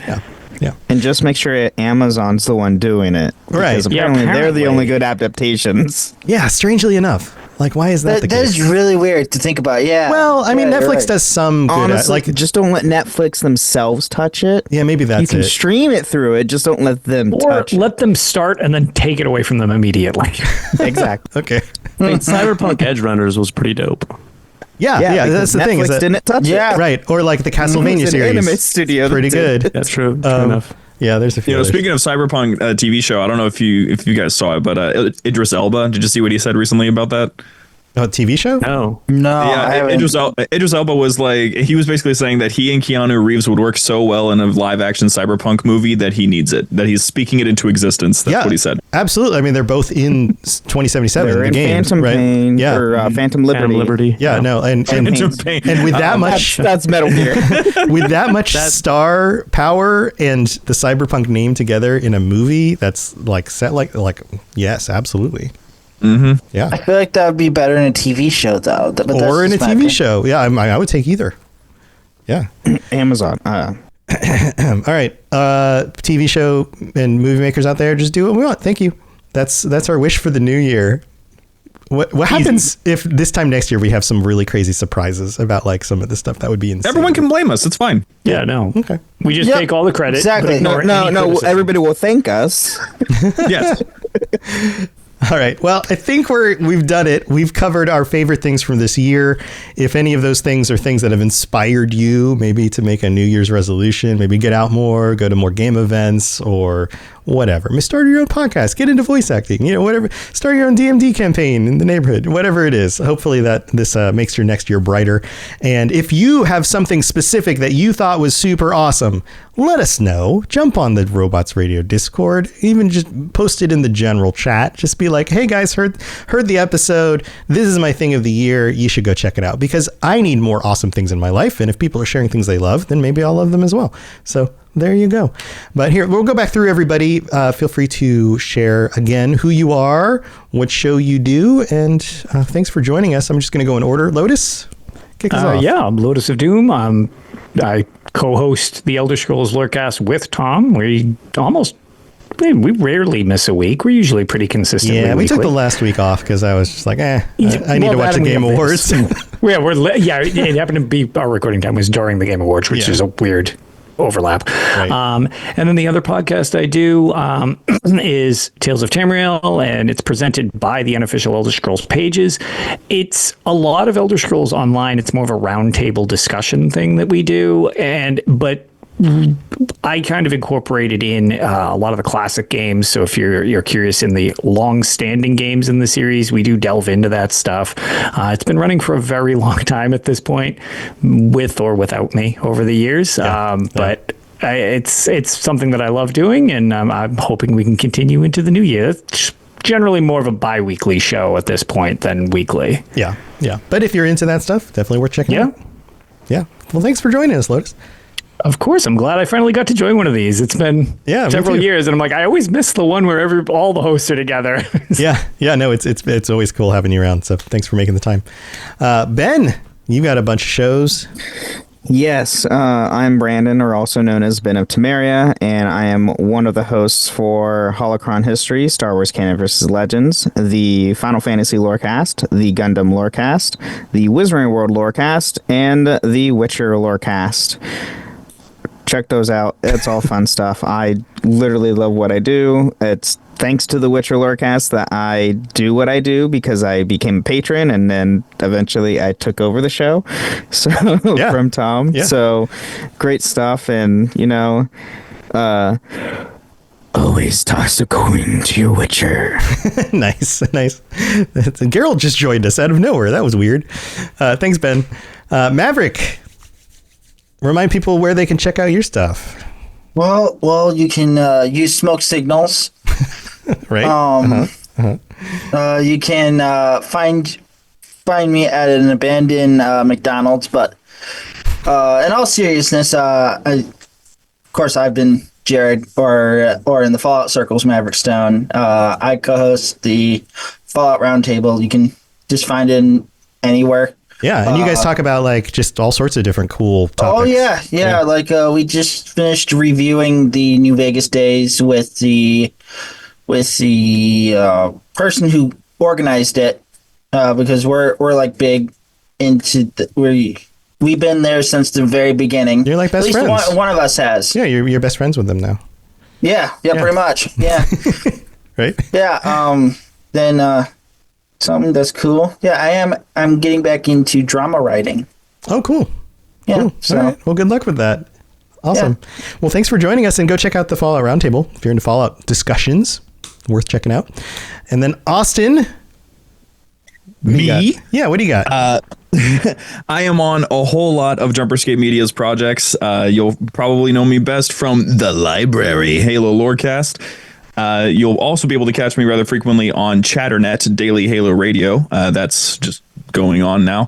Yeah.
And just make sure Amazon's the one doing it.
Right.
Because apparently they're the only good adaptations.
Yeah, strangely enough. Like, why is that the case?
That is really weird to think about, yeah.
Well, I mean, Netflix does some good...
Honestly, just don't let Netflix themselves touch it.
Yeah, maybe that's it.
You can stream it through it, just don't let them touch it.
Or let them start and then take it away from them immediately.
Exactly.
Okay.
Cyberpunk Edge Runners was pretty dope.
Yeah, that's the thing.
Netflix
Is that,
didn't touch it.
Right, or like the Castlevania series.
Anime studio.
Pretty good.
That's true. True enough.
Yeah, there's a few.
Speaking of Cyberpunk TV show, I don't know if you guys saw it, but Idris Elba. Did you see what he said recently about that?
TV show?
No.
Yeah, Idris Elba was like, he was basically saying that he and Keanu Reeves would work so well in a live action cyberpunk movie that he needs it, that he's speaking it into existence. That's what he said.
Absolutely. I mean, they're both in 2077.
They're
the
in
game,
Phantom
right?
Pain or Phantom Liberty.
Yeah, no, and with that much,
that's Metal Gear.
With that much star power and the cyberpunk name together in a movie that's like set like yes, absolutely.
Mm-hmm.
Yeah,
I feel like that would be better in a TV show, though.
Or in a TV show. Yeah, I would take either. Yeah.
Amazon.
All right. TV show and movie makers out there, just do what we want. Thank you. That's our wish for the new year. What happens if this time next year we have some really crazy surprises about like some of the stuff? That would be insane.
Everyone can blame us. It's fine.
Yeah, no.
Okay.
We just take all the credit.
Exactly.
No. Everybody will thank us.
Yes.
All right. Well, I think we've done it. We've covered our favorite things from this year. If any of those things are things that have inspired you, maybe to make a New Year's resolution, maybe get out more, go to more game events, or whatever. Maybe start your own podcast, get into voice acting, whatever. Start your own DMD campaign in the neighborhood, whatever it is. Hopefully that this makes your next year brighter. And if you have something specific that you thought was super awesome, let us know. Jump on the Robots Radio Discord. Even just post it in the general chat. Just be like, hey guys, heard the episode. This is my thing of the year. You should go check it out, because I need more awesome things in my life. And if people are sharing things they love, then maybe I'll love them as well. So there you go. But here, we'll go back through everybody. Feel free to share again who you are, what show you do, and thanks for joining us. I'm just going to go in order. Lotus, kick us off.
Yeah, I'm Lotus of Doom. I co-host the Elder Scrolls Lorecast with Tom. We rarely miss a week. We're usually pretty consistent.
Yeah, we took the last week off because I was just like, I need to watch the Game Awards.
It happened to be our recording time was during the Game Awards, which is a weird overlap. Right. And then the other podcast I do is Tales of Tamriel, and it's presented by the unofficial Elder Scrolls pages. It's a lot of Elder Scrolls Online. It's more of a roundtable discussion thing that we do, but I kind of incorporated in a lot of the classic games. So if you're curious in the long-standing games in the series, we do delve into that stuff. It's been running for a very long time at this point, with or without me over the years. But it's something that I love doing, and I'm hoping we can continue into the new year. It's generally more of a bi-weekly show at this point than weekly.
Yeah. But if you're into that stuff, definitely worth checking out. Yeah. Well, thanks for joining us, Lotus.
Of course, I'm glad I finally got to join one of these. It's been several years, and I'm like, I always miss the one where all the hosts are together.
No, it's always cool having you around. So thanks for making the time. Ben, you got a bunch of shows.
Yes, I'm Brandon, or also known as Ben of Temeria, and I am one of the hosts for Holocron History, Star Wars Canon vs. Legends, the Final Fantasy Lorecast, the Gundam Lorecast, the Wizarding World Lorecast, and the Witcher Lorecast. Check those out. It's all fun stuff. I literally love what I do. It's thanks to the Witcher Lorecast that I do what I do, because I became a patron, and then eventually I took over the show from Tom. So great stuff. And, always toss a coin to your Witcher.
Nice. Geralt just joined us out of nowhere. That was weird. Thanks, Ben. Maverick, remind people where they can check out your stuff.
Well, you can use Smoke Signals.
Right.
You can find me at an abandoned McDonald's, but in all seriousness, of course, I've been Jared, or in the Fallout circles, Maverick Stone. I co-host the Fallout Roundtable. You can just find it anywhere.
Yeah, and you guys talk about like just all sorts of different cool topics.
Oh yeah. Like we just finished reviewing the New Vegas days with the person who organized it, because we're like big into we've been there since the very beginning.
You're like best friends.
At least one of us has.
Yeah, you're best friends with them now.
Yeah, pretty much. Yeah.
Right.
Yeah. Then. Something that's cool. Yeah, I'm getting back into drama writing.
Oh, cool.
Yeah.
Cool.
So,
all right. Well, good luck with that. Awesome. Yeah. Well, thanks for joining us, and go check out the Fallout Roundtable if you're into Fallout discussions. Worth checking out. And then Austin.
Me?
What do you got?
I am on a whole lot of Jumperscape Media's projects. You'll probably know me best from The Library, Halo Lorecast. You'll also be able to catch me rather frequently on Chatternet, Daily Halo Radio. That's just going on now.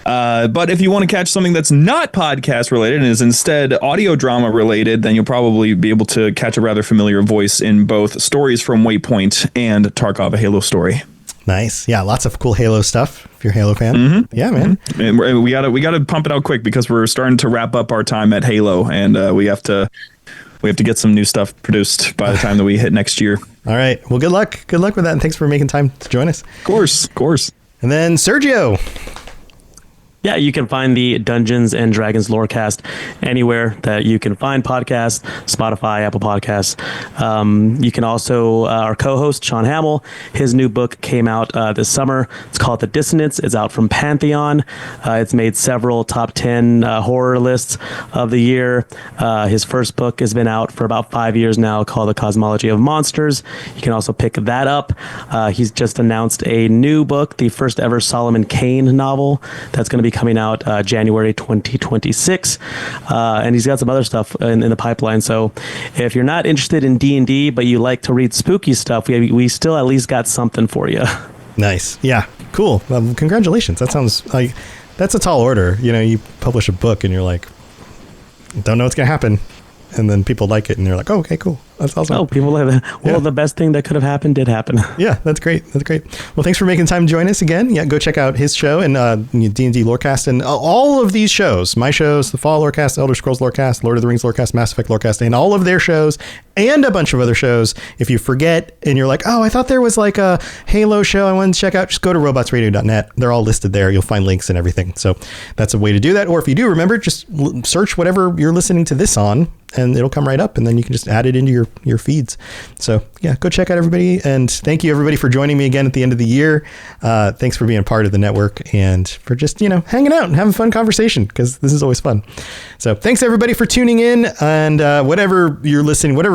But if you want to catch something that's not podcast related and is instead audio drama related, then you'll probably be able to catch a rather familiar voice in both Stories from Waypoint and Tarkov, a Halo Story.
Nice. Yeah, lots of cool Halo stuff if you're a Halo fan. Mm-hmm. Yeah, man.
And we gotta pump it out quick, because we're starting to wrap up our time at Halo, and we have to get some new stuff produced by the time that we hit next year.
All right. Well, good luck. Good luck with that. And thanks for making time to join us.
Of course.
And then Sergio.
Yeah, you can find the Dungeons and Dragons Lorecast anywhere that you can find podcasts, Spotify, Apple Podcasts. You can also, our co-host, Sean Hamill, his new book came out this summer. It's called The Dissonance. It's out from Pantheon. It's made several top 10 horror lists of the year. His first book has been out for about 5 years now, called The Cosmology of Monsters. You can also pick that up. He's just announced a new book, the first ever Solomon Kane novel, that's going to be coming out January 2026, and he's got some other stuff in the pipeline. So if you're not interested in D&D but you like to read spooky stuff, we still at least got something for you.
Nice. Yeah, cool. Congratulations. That sounds like that's a tall order. You publish a book and you're like, don't know what's gonna happen, and then people like it and they're like, oh, okay, cool, that's awesome.
Oh, people like that. Well, the best thing that could have happened did happen.
Yeah, that's great. Well, thanks for making time to join us again. Yeah, go check out his show and D&D Lorecast and all of these shows, my shows, the Fall Lorecast, Elder Scrolls Lorecast, Lord of the Rings Lorecast, Mass Effect Lorecast, and all of their shows and a bunch of other shows. If you forget and you're like, oh, I thought there was like a Halo show I wanted to check out, just go to robotsradio.net. They're all listed there. You'll find links and everything. So that's a way to do that. Or if you do remember, just search whatever you're listening to this on and it'll come right up, and then you can just add it into your feeds. So yeah, go check out everybody, and thank you everybody for joining me again at the end of the year. Thanks for being a part of the network and for just hanging out and having fun conversation, because this is always fun. So thanks everybody for tuning in, and whatever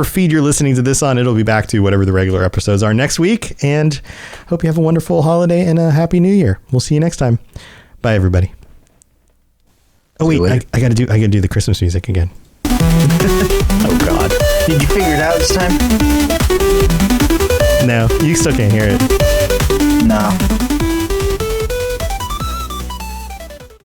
feed you're listening to this on, it'll be back to whatever the regular episodes are next week, and hope you have a wonderful holiday and a happy new year. We'll see you next time. Bye everybody. Oh wait, I gotta do the Christmas music again.
Oh God! Did you figure it out this time?
No, you still can't hear it.
No.